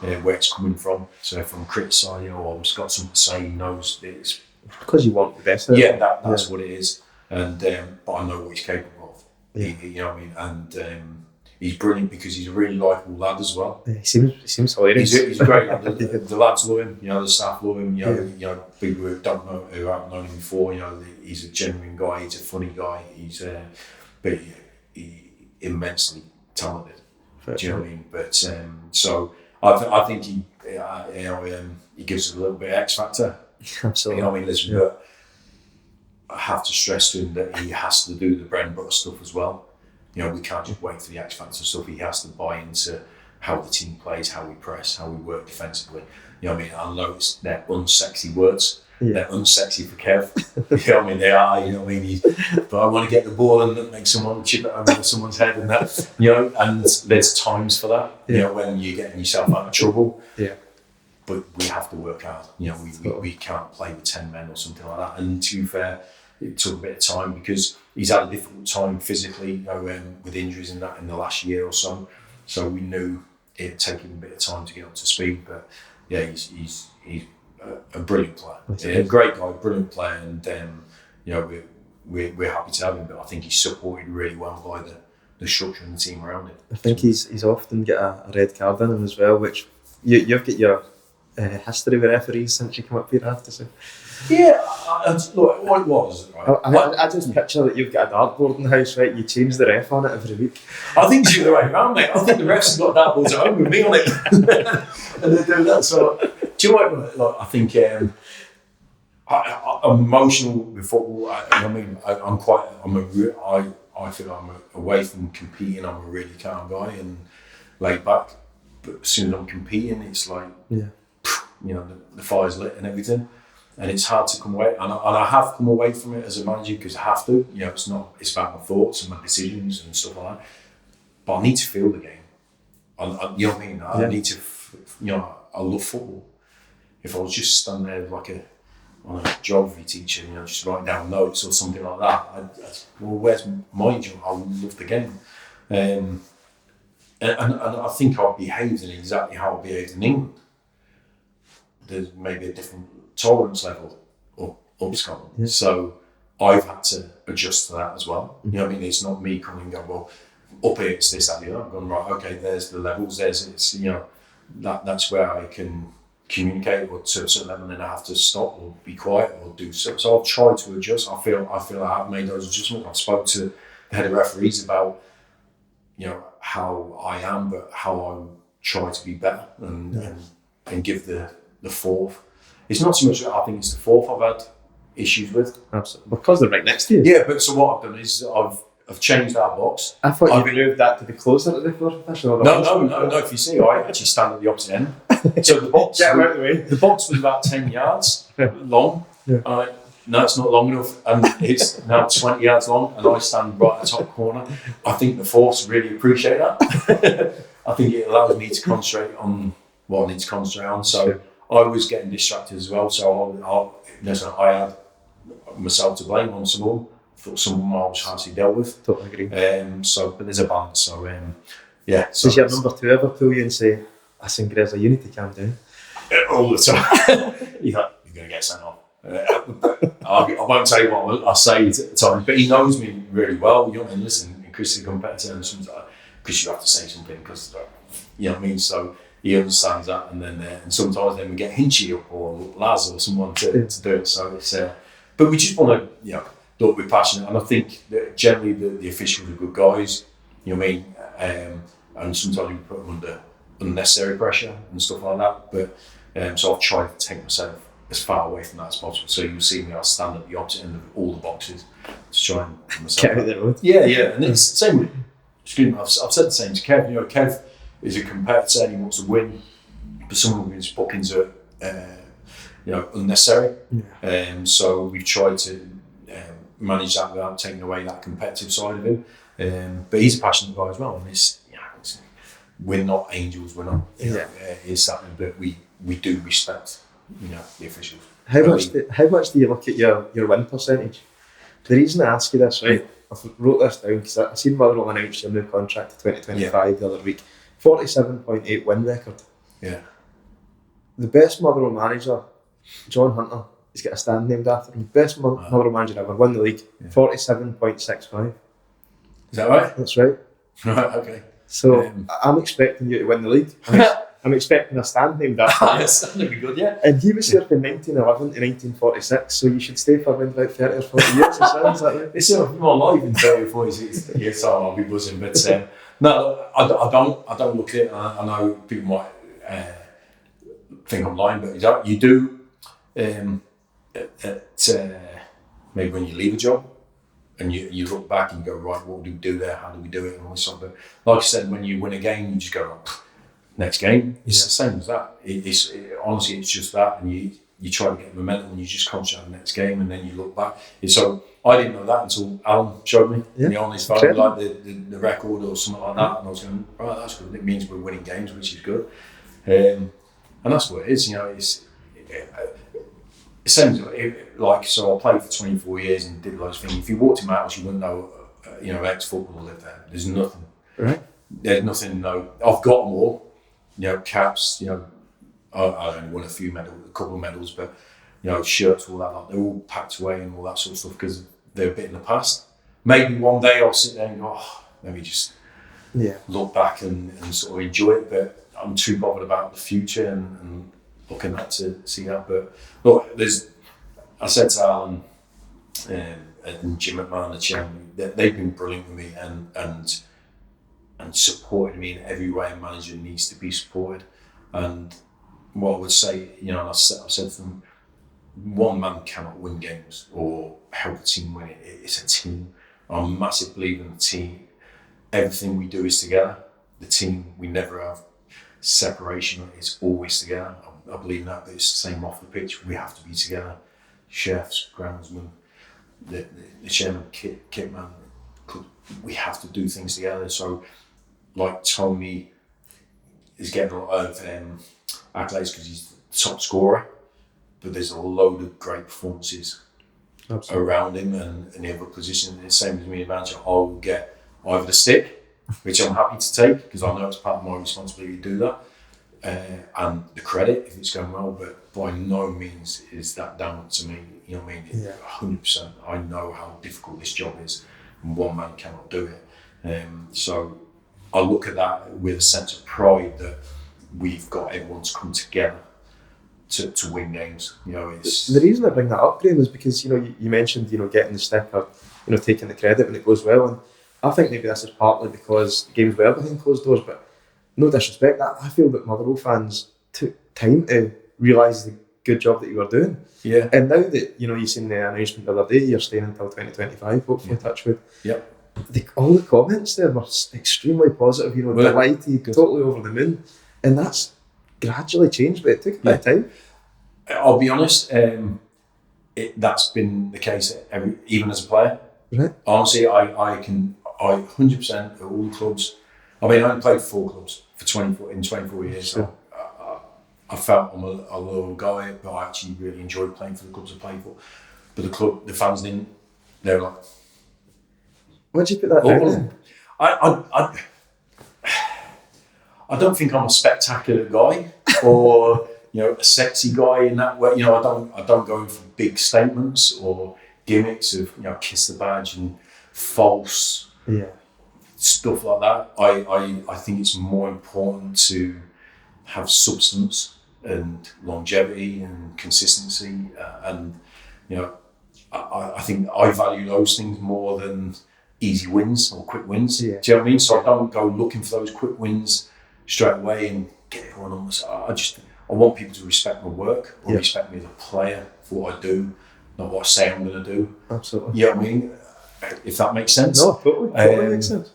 where it's coming from. So if I'm criticising or I've got something to say, he knows that it's... Because you want the best of it. Yeah, that's what it is. And but I know what he's capable of. Yeah. You know what I mean? And he's brilliant because he's a really likeable lad as well. He seems hilarious. He's great. The lads love him. You know, the staff love him. You know, people who haven't known him before. You know, he's a genuine guy. He's a funny guy. He's but he immensely talented. Do you know what I mean? But so I think he gives us a little bit of X factor. Absolutely. You know what I mean? Listen, but I have to stress to him that he has to do the bread and butter stuff as well. You know, we can't just wait for the X factor stuff. He has to buy into how the team plays, how we press, how we work defensively. You know what I mean? I know they're unsexy words. Yeah. They're unsexy for Kev. You know what I mean? They are, you know what I mean? But I want to get the ball and make someone chip it over someone's head and that, you know, and there's times for that, you know, when you're getting yourself out of trouble. Yeah. But we have to work hard. You know, we can't play with 10 men or something like that. And to be fair, it took a bit of time because he's had a difficult time physically, you know, with injuries and that in the last year or so. So we knew it'd take him a bit of time to get up to speed. But yeah, he's a brilliant player. A great guy, brilliant player, and you know, we're happy to have him. But I think he's supported really well by the structure and the team around him. I think he's often get a red card in him as well, which you've got your history with referees since you came up here, I have to say. Yeah, look, what it was, right? I just picture that you've got a dartboard in the house, right? You change the ref on it every week. I think it's the other way around, mate. I think the refs have got dartboards at home with me on it. And they do that. So, do you know what? Like, I think I'm emotional with football. I feel I'm away from competing. I'm a really calm guy and laid back. But as soon as I'm competing, it's like, you know, the fire's lit and everything. And it's hard to come away, and I have come away from it as a manager because I have to. You know, it's about my thoughts and my decisions and stuff like that. But I need to feel the game. You know what I mean? I need to, you know, I love football. If I was just standing there like a geography teacher, you know, just writing down notes or something like that, well, where's my job? I love the game. And I think I've behaved in exactly how I behaved in England. There's maybe a different tolerance level up Scotland. Yeah. So I've had to adjust to that as well. You know what I mean? It's not me coming and going, well, up here it's this, that, the other. I'm going, right, okay, there's the levels, it's, you know, that's where I can communicate or to a certain level, and then I have to stop or be quiet or do so. So I've tried to adjust. I feel I have made those adjustments. I've spoke to the head of referees about, you know, how I am, but how I try to be better and give the fourth. It's not so much that I think it's the fourth I've had issues with. Absolutely. Because they're right next to you. Yeah, but so what I've done is I've changed our box. I thought you moved that to the closer to the fourth official. No. If you see, I actually stand at the opposite end. So the box, the box was about 10 yards long. Yeah. No, it's not long enough, and it's now 20 yards long, and I stand right at the top corner. I think the force really appreciate that. I think it allows me to concentrate on what I need to concentrate on. So I was getting distracted as well. So I had myself to blame on some of them. I thought some of them I was harshly dealt with. Totally agree. But there's a balance. So yeah. So does your number two ever pull you and say, "Listen, Greza, you need to calm down"? All the time. You're going to get sent off. I won't tell you what I say at the time, but he knows me really well. You know what I mean? Listen, Chris is a competitor, and sometimes because you have to say something because you know what I mean. So he understands that, and then and sometimes then we get Hinchy up or Laz or someone to do it. So it's but we just want to look, we're passionate, and I think that generally the officials are good guys. You know what I mean? And sometimes we put them under unnecessary pressure and stuff like that. But so I've tried to take myself as far away from that as possible. So you'll see me, I'll stand at the opposite end of all the boxes to try and put myself get out the road. Yeah, and it's the same with, excuse me, I've said the same to Kev. You know, Kev is a competitor and he wants to win, but someone who's put into unnecessary. Yeah. So we've tried to manage that without taking away that competitive side of him. But he's a passionate guy as well, and we're not angels, we're not it's something, but we do respect the officials. How much do you look at your win percentage? The reason I ask you this, right, I've wrote this down because I seen Motherwell announce their new contract to 2025 the other week. 47.8 win record. Yeah. The best Motherwell manager, John Hunter, he's got a stand named after him. Best Motherwell manager ever, won the league. 47.65. Is that right? That's right. Right, okay. So I'm expecting you to win the league. I'm expecting a stand named after you. Yes, that'd be good, yeah. And he was here from 1911 to 1946, so you should stay for around about 30 or 40 years. Is that right? It's a few more live in 30 or 46 years, so I'll be buzzing. But no, I don't look at it. I know people might think I'm lying, but you do maybe when you leave a job and you look back and you go, right, what do we do there? How do we do it? And all this stuff. But like I said, when you win a game, you just go, next game. It's the same as that. Honestly, it's just that, and you try to get momentum and you just concentrate on the next game, and then you look back. So I didn't know that until Alan showed me on his phone, like the record or something like that, and I was going, right, that's good. It means we're winning games, which is good, and that's what it is. It's same like, so I played for 24 years and did loads of things. If you walked in my house, you wouldn't know, ex-footballer lived there. There's nothing. Right. There's nothing. No, I've got them all. Caps. I only won a couple of medals, but shirts, all that. Like, they're all packed away and all that sort of stuff because they're a bit in the past. Maybe one day I'll sit there and go, let me just look back and sort of enjoy it. But I'm too bothered about the future and looking at to see that. But look, I said to Alan and Jim McMahon, the chairman, they've been brilliant with me and supported me in every way a manager needs to be supported. And what I would say, I've said to them, one man cannot win games or help a team win it. It's a team. I'm a massive believer in the team. Everything we do is together. The team, we never have separation. It's always together. I believe in that, but it's the same off the pitch. We have to be together. Chefs, groundsmen, the chairman, kit man. We have to do things together. So, like Tony is getting a lot of accolades because he's the top scorer, but there's a load of great performances around him and the other position. The same as me as manager, I will get either the stick, which I'm happy to take because I know it's part of my responsibility to do that, and the credit if it's going well, but by no means is that down to me. 100%. I know how difficult this job is and one man cannot do it. So I look at that with a sense of pride that we've got everyone to come together to win games. The reason I bring that up, Graham, is because you mentioned getting the stick or taking the credit when it goes well, and I think maybe this is partly because the games were behind closed doors. But no disrespect, I feel that Motherwell fans took time to realise the good job that you were doing. Yeah. And now that you've seen the announcement the other day, you're staying until 2025. Hopefully, touch wood. Yep. All the comments there were extremely positive, delighted, totally over the moon. And that's gradually changed, but it took a bit of time. I'll be honest, that's been the case even as a player. Right. Honestly, I 100% at all the clubs. I mean, I only played 4 clubs in 24 years. Sure. So I felt I'm a loyal guy, but I actually really enjoyed playing for the clubs I played for. But the fans didn't. They were like, why'd you put that down? I don't think I'm a spectacular guy or a sexy guy in that way. I don't go in for big statements or gimmicks of kiss the badge and false stuff like that. I think it's more important to have substance and longevity and consistency, and I think I value those things more than easy wins or quick wins. Yeah. Do you know what I mean? So I don't go looking for those quick wins straight away and get everyone on. I want people to respect my work or respect me as a player for what I do, not what I say I'm going to do. Absolutely. You know what I mean? If that makes sense. No, totally makes sense.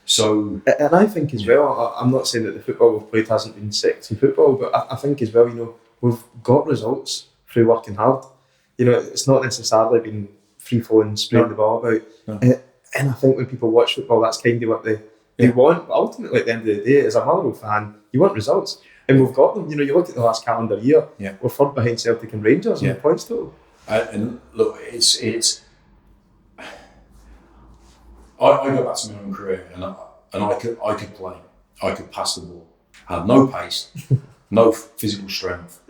So, and I think as well, I'm not saying that the football we've played hasn't been sexy football, but I think as well, we've got results through working hard. It's not necessarily been free-flowing, spraying the ball about. No. And I think when people watch football, that's kind of what they want. But ultimately, at the end of the day, as a Motherwell fan, you want results. And we've got them. You look at the last calendar year, we're third behind Celtic and Rangers in the points total. And look, it's I go back to my own career, and I could play. I could pass the ball. I had no pace, no physical strength.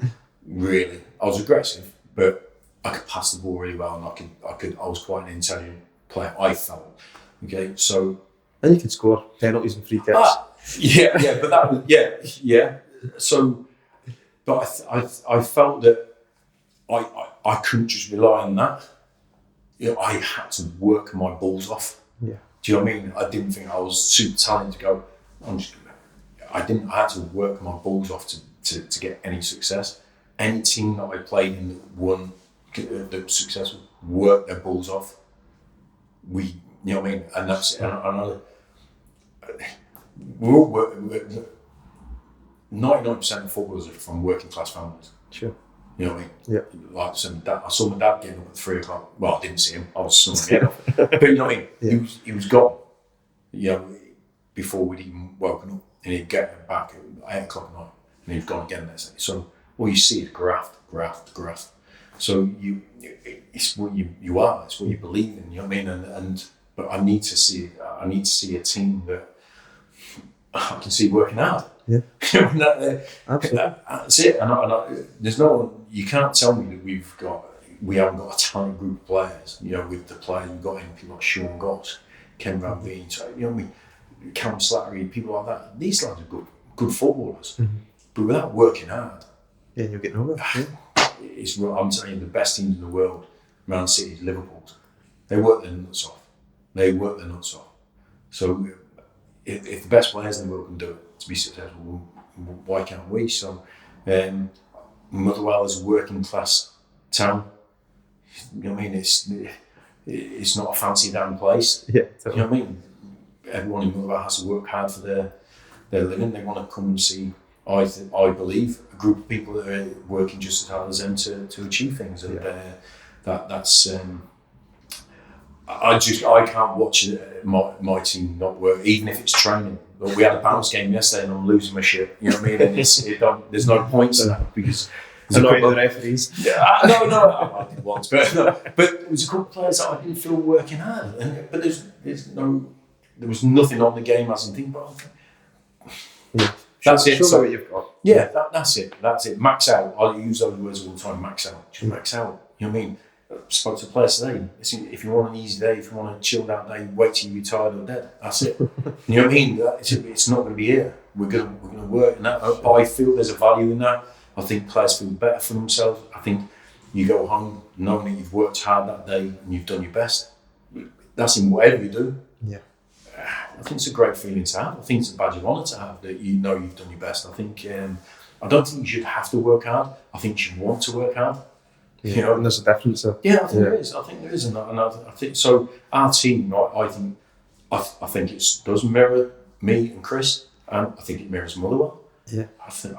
Really, I was aggressive, but I could pass the ball really well, and I was quite an intelligent player. I felt. Okay, so. And you could score penalties and free kicks. But that was yeah. So, but I felt that I couldn't just rely on that. You know, I had to work my balls off. Yeah. Do you know what I mean? I didn't think I was super talented to go. I had to work my balls off to get any success. Any team that I played in that won, that was successful, worked their balls off. You know what I mean? And that's it. And we're all 99% of footballers are from working class families. Sure. You know what I mean? Yeah. Like I saw my dad getting up at 3 o'clock. Well, I didn't see him. I was snoring off. But you know what I mean? Yeah. He was gone. You know, before we'd even woken up, and he'd get back at 8 o'clock at night, and he'd gone again next day. So all you see is graft. So it's what you are. It's what you believe in. You know what I mean? But I need to see a team that I can see working hard. Yeah. Absolutely. That's it. And there's no. You can't tell me that we haven't got a talented group of players. You know, with the players we've got in, people like Sean Goss, Ken Van Veen, so, you know what I mean, Cam Slattery, people like that. These lads are good footballers, but without working hard, you'll get nowhere. Yeah. I'm telling you, the best teams in the world, Man City, Liverpool, they work their nuts off. So if the best players in the world can do it to be successful, why can't we? So Motherwell is a working class town. You know what I mean? It's not a fancy damn place. Yeah, totally. You know what I mean? Everyone in Motherwell has to work hard for their living. They want to come and see, I believe, a group of people that are working just as hard as them to achieve things. And that's. I can't watch my team not work, even if it's training. We had a bounce game yesterday and I'm losing my shit. You know what I mean? And there's no points in that because annoying the referees. No, I did once, but there was a couple of players that I didn't feel working hard. But there was nothing on the game as in think about. Yeah. That's it. So what you've got. Yeah, that's it. Max out. I use those words all the time. Max out. Just max out. You know what I mean? I spoke to players today. If you want an easy day, if you want a chilled out day, wait till you're tired or dead. That's it. You know what I mean? It's not going to be here. We're gonna work in that. But I feel there's a value in that. I think players feel better for themselves. I think you go home knowing that you've worked hard that day and you've done your best. That's in whatever you do. Yeah. I think it's a great feeling to have. I think it's a badge of honour to have that you know you've done your best. I think I don't think you should have to work hard. I think you should want to work hard. Yeah. You know, and there's a difference there. Yeah, I think there is. I think there is, and I think so. Our team, I think it does mirror me and Chris, and I think it mirrors Motherwell. Yeah, I think,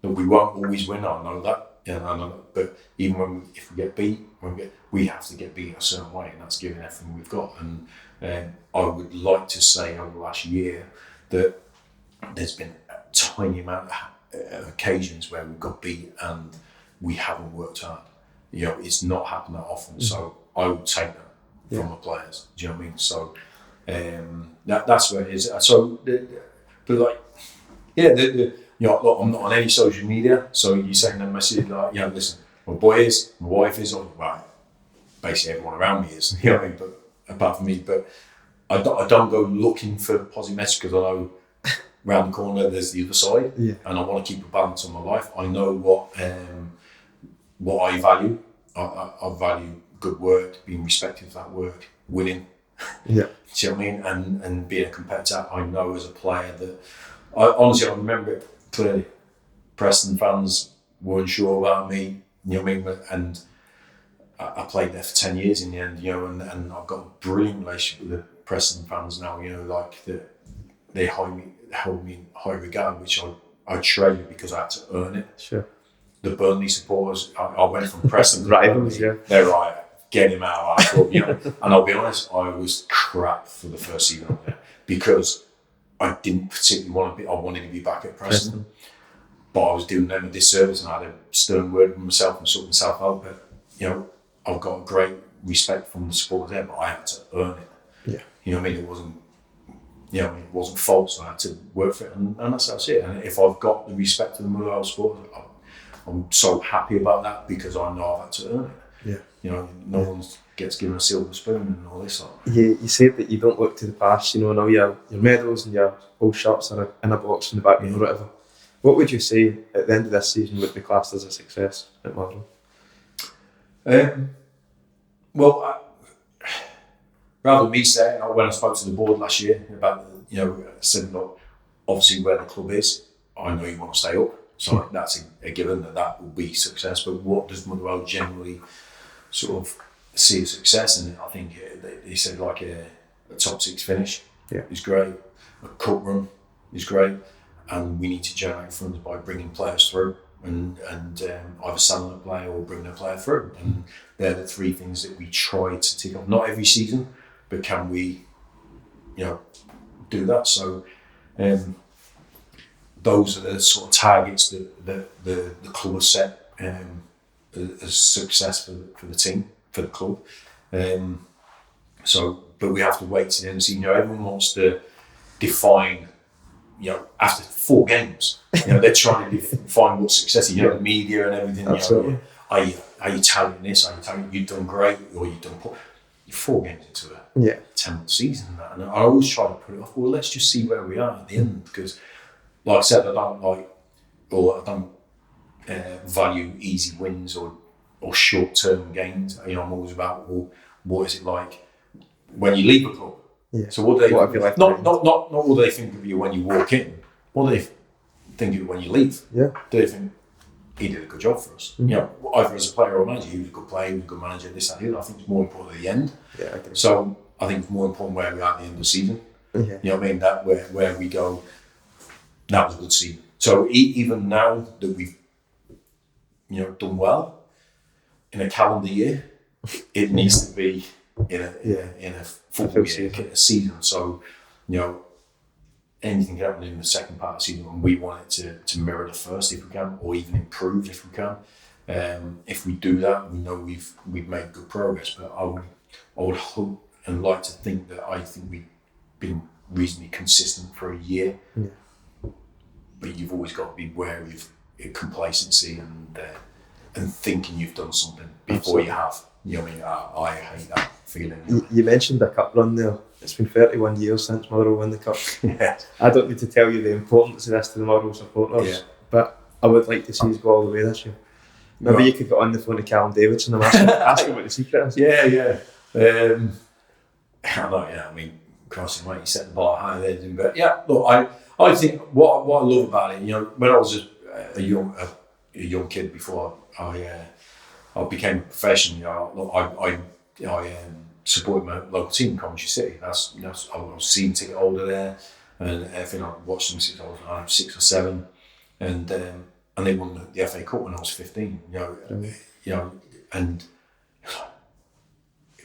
we won't always win. I know that. Yeah, I know that. But even if we get beat, we have to get beat a certain way, and that's giving everything we've got. And I would like to say over the last year that there's been a tiny amount of occasions where we've got beat and we haven't worked hard. You know, it's not happened that often. Mm-hmm. So I would take that from the players. Do you know what I mean? So that's where it is. So, look, I'm not on any social media. So you're saying that message like, you know, listen, my boy is, my wife is, well, basically everyone around me is. You know what I mean? But apart from me, but I don't go looking for positive messages because I know round the corner there's the other side, and I want to keep a balance on my life. I know what I value. I value good work, being respected for that work, winning. Yeah. Do you know what I mean? And being a competitor. I know as a player that I remember it clearly. Preston fans weren't sure about me. You know what I mean? And I played there for 10 years in the end, you know, and I've got a brilliant relationship with the Preston fans now, you know, like they hold me in high regard, which I treasure because I had to earn it. Sure. The Burnley supporters, I went from Preston to rivals, Burnley. They're right, get him out of our club, you know. And I'll be honest, I was crap for the first season up there because I didn't particularly want to be. I wanted to be back at Preston. But I was doing them a disservice, and I had a stern word with myself and sorting myself out. But you know, I've got a great respect from the supporters there, but I had to earn it. Yeah. You know what I mean? It wasn't false. I had to work for it, and that's it. And if I've got the respect of the Motherwell supporters, I'm so happy about that because I know I've had to earn it. Yeah. You know, no one gets given a silver spoon and all this stuff. You said that you don't look to the past, you know, and all your medals and your old shirts are in a box in the back room or whatever. What would you say at the end of this season would be classed as a success at Motherwell? Rather than me saying, when I spoke to the board last year about, saying, look, obviously where the club is, I know you want to stay up. So that's a given that will be success. But what does Motherwell generally sort of see as success? And I think they said like a top 6 finish is great, a cup run is great, and we need to generate funds by bringing players through and either selling a player or bringing a player through. And they're the 3 things that we try to tick off. Not every season, but can we, do that? So those are the sort of targets that the club has set as success for the team, for the club. But we have to wait to the end of the season. Everyone wants to define, after 4 games, they're trying to define what success is. The media and everything. Absolutely. Are you touting this? Are you touting you've done great or you've done poor? You're 4 games into a 10-month season, and I always try to put it off. Well, let's just see where we are at the end, because, like I said, I don't value easy wins or short-term gains. I'm always about, well, what is it like when you leave a club? Yeah. So what do they like not what do they think of you when you walk in? What do they think of you when you leave? Yeah. Do they think he did a good job for us? Mm-hmm. Either as a player or a manager, he was a good player, he was a good manager, this, that, the other. I think it's more important at the end. Yeah, I agree. So I think it's more important where we are at the end of the season. Yeah. You know what I mean? That where we go, that was a good season. So even now that we've done well in a calendar year, it needs to be in a football year, a season. So anything can happen in the second part of the season, and we want it to mirror the first if we can, or even improve if we can. If we do that, we know we've made good progress. But I would hope and like to think that we've been reasonably consistent for a year. Yeah. But you've always got to be wary of complacency and thinking you've done something before you have. You know what I mean? I hate that feeling. You mentioned a cup run there. It's been 31 years since Motherwell won the cup. Yeah. I don't need to tell you the importance of this to the Motherwell supporters, but I would like to see us go all the way this year. Maybe you could get on the phone to Callum Davidson and ask him what the secret is. Yeah. I know, I mean, crossing weight, you set the bar high there, but look, I think what I love about it, when I was just a young kid before I became a professional, I supported my local team, Coventry City. I was season ticket holder there, and everything. I watched them since I was 6 or 7, and they won the FA Cup when I was 15. And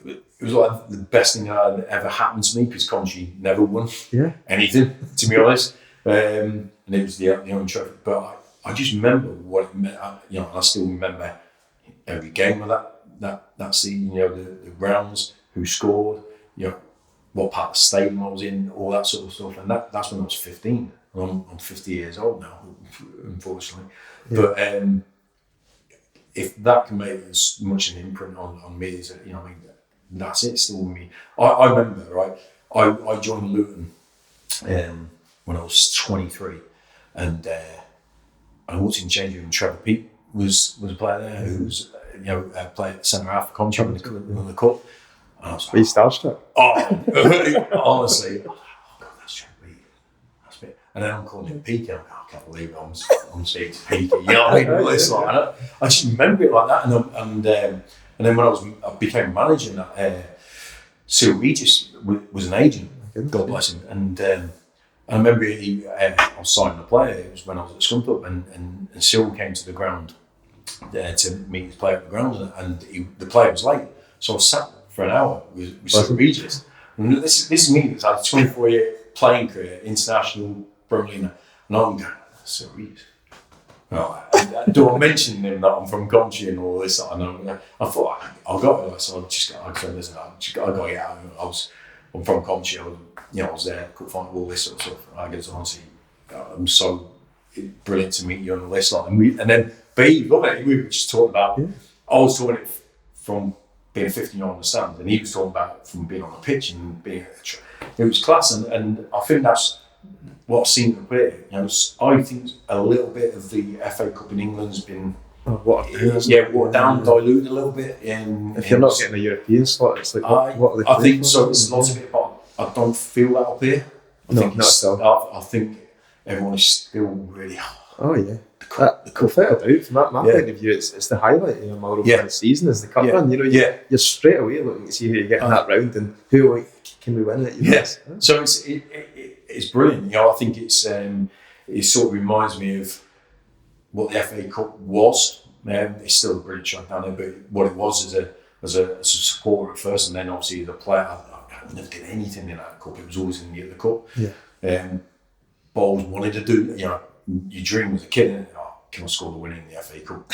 it was like the best thing that ever happened to me, because Coventry never won anything, to be honest. And it was the only trophy. But I just remember what it meant. And I still remember every game of that season. The grounds, who scored, what part of the stadium I was in, all that sort of stuff. And that's when I was 15. And I'm 50 years old now, unfortunately. Yeah. But if that can make as much an imprint on me as that's it. Still with me. I remember, right? I joined Luton when I was 23, and I walked in the change room. Trevor Peake was a player there who was played centre half for Coventry in the cup. And I was like, were you starstruck? Honestly, God, that's Trevor Peake. That's it. And then I'm calling him Peake, and I can't believe it. I'm saying Peake. You know what I mean? It's like, I just remember it like that, and then when I became manager, Cyril Regis was an agent. God bless him. And I remember I was signing a player. It was when I was at Scunthorpe, and Cyril came to the ground to meet his player at the ground, and the player was late. So I sat for an hour with Cyril Regis. And this is me that's had a 24-year playing career, international, Burnley, and I'm going, Cyril Regis. Well, do I mention them that I'm from Comchi and all this? I know. I thought I got it, so I said, listen, I got to get out. I'm from Comchi. I was there, could find all this sort of stuff. I guess honestly, I'm so brilliant to meet you on the list. Like, and then B, love it. We were just talking about. Yeah. I was talking it from being a 15-year-old on the stand, and he was talking about it from being on the pitch and being. It was class, and I think that's what I've seen up here. I think a little bit of the FA Cup in England's been watered down, diluted a little bit. If you're not getting a European slot, it's like what are they? I think so. It's lots of it, but I don't feel that up here. I think everyone is still really. Oh yeah. Without a doubt, from my point of view, it's the highlight of your Motherwell season is the cup run. You're straight away looking to see who you get in that round and who can we win it. Yes. So it's brilliant. I think it sort of reminds me of what the FA Cup was. It's still a brilliant shot down there, but what it was as a supporter at first, and then obviously as a player, I never did anything in that cup. It was always in the cup. Yeah. But I always wanted to do. Your dream as a kid. Can I score the winning in the FA Cup?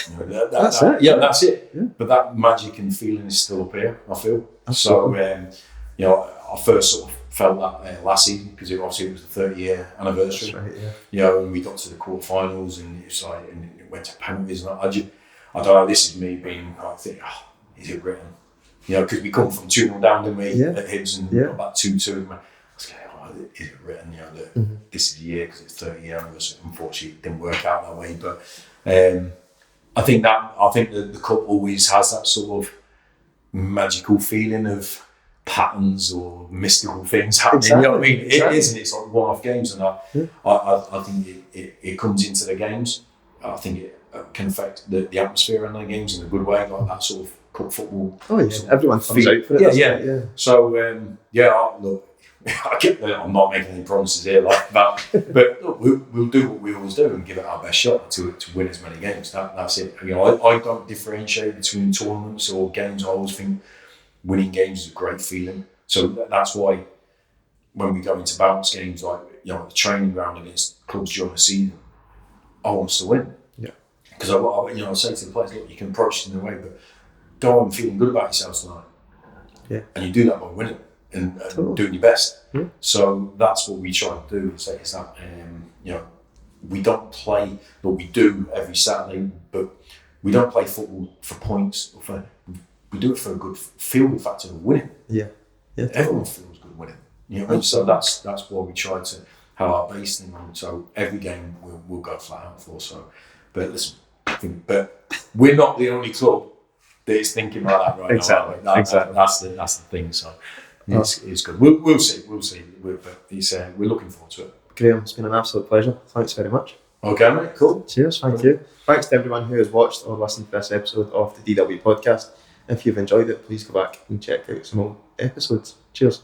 That's it. Yeah, that's it. Yeah. But that magic and feeling is still up here, I feel. Absolutely. So, I first sort of felt that last season because it was the 30-year anniversary. That's right, yeah. And we got to the quarterfinals and it's like, and it went to penalties. And I don't know, this is me being, I think, is it written? Because we come from 2-0 down, didn't we, at Hibs and got about 2-2. Is it written, that this is the year because it's 30-year anniversary. Unfortunately, it didn't work out that way. But I think the cup always has that sort of magical feeling of patterns or mystical things happening. Exactly. You know what I mean? Exactly. It is, and it's like one-off games, and I think it comes into the games. I think it can affect the atmosphere in the games in a good way, like that sort of cup football. Oh yeah, everyone comes out for it. Yeah. So look. I'm not making any promises here like that, but look, we'll do what we always do and give it our best shot to win as many games. That's it. I don't differentiate between tournaments or games. I always think winning games is a great feeling. So that's why when we go into bounce games, like the training ground against clubs during the season, I want us to win. Yeah. Because I say to the players, look, you can approach it in a way, but go on feeling good about yourselves tonight. Yeah. And you do that by winning. And doing your best. Yeah. So that's what we try to do. Is that we don't play, but we do every Saturday. But we don't play football for points. We do it for a good feel factor of winning. Yeah. Everyone feels good winning. So that's why we try to have our base thing on. So every game we'll go flat out for. So, but listen, but we're not the only club that is thinking like that right now. Exactly. That's the thing. So. It's good. We'll see. But we're looking forward to it. Graham, it's been an absolute pleasure. Thanks very much. Okay, mate. Cool. Cheers. Thank you. Thanks to everyone who has watched or listened to this episode of the DW podcast. If you've enjoyed it, please go back and check out some old episodes. Cheers.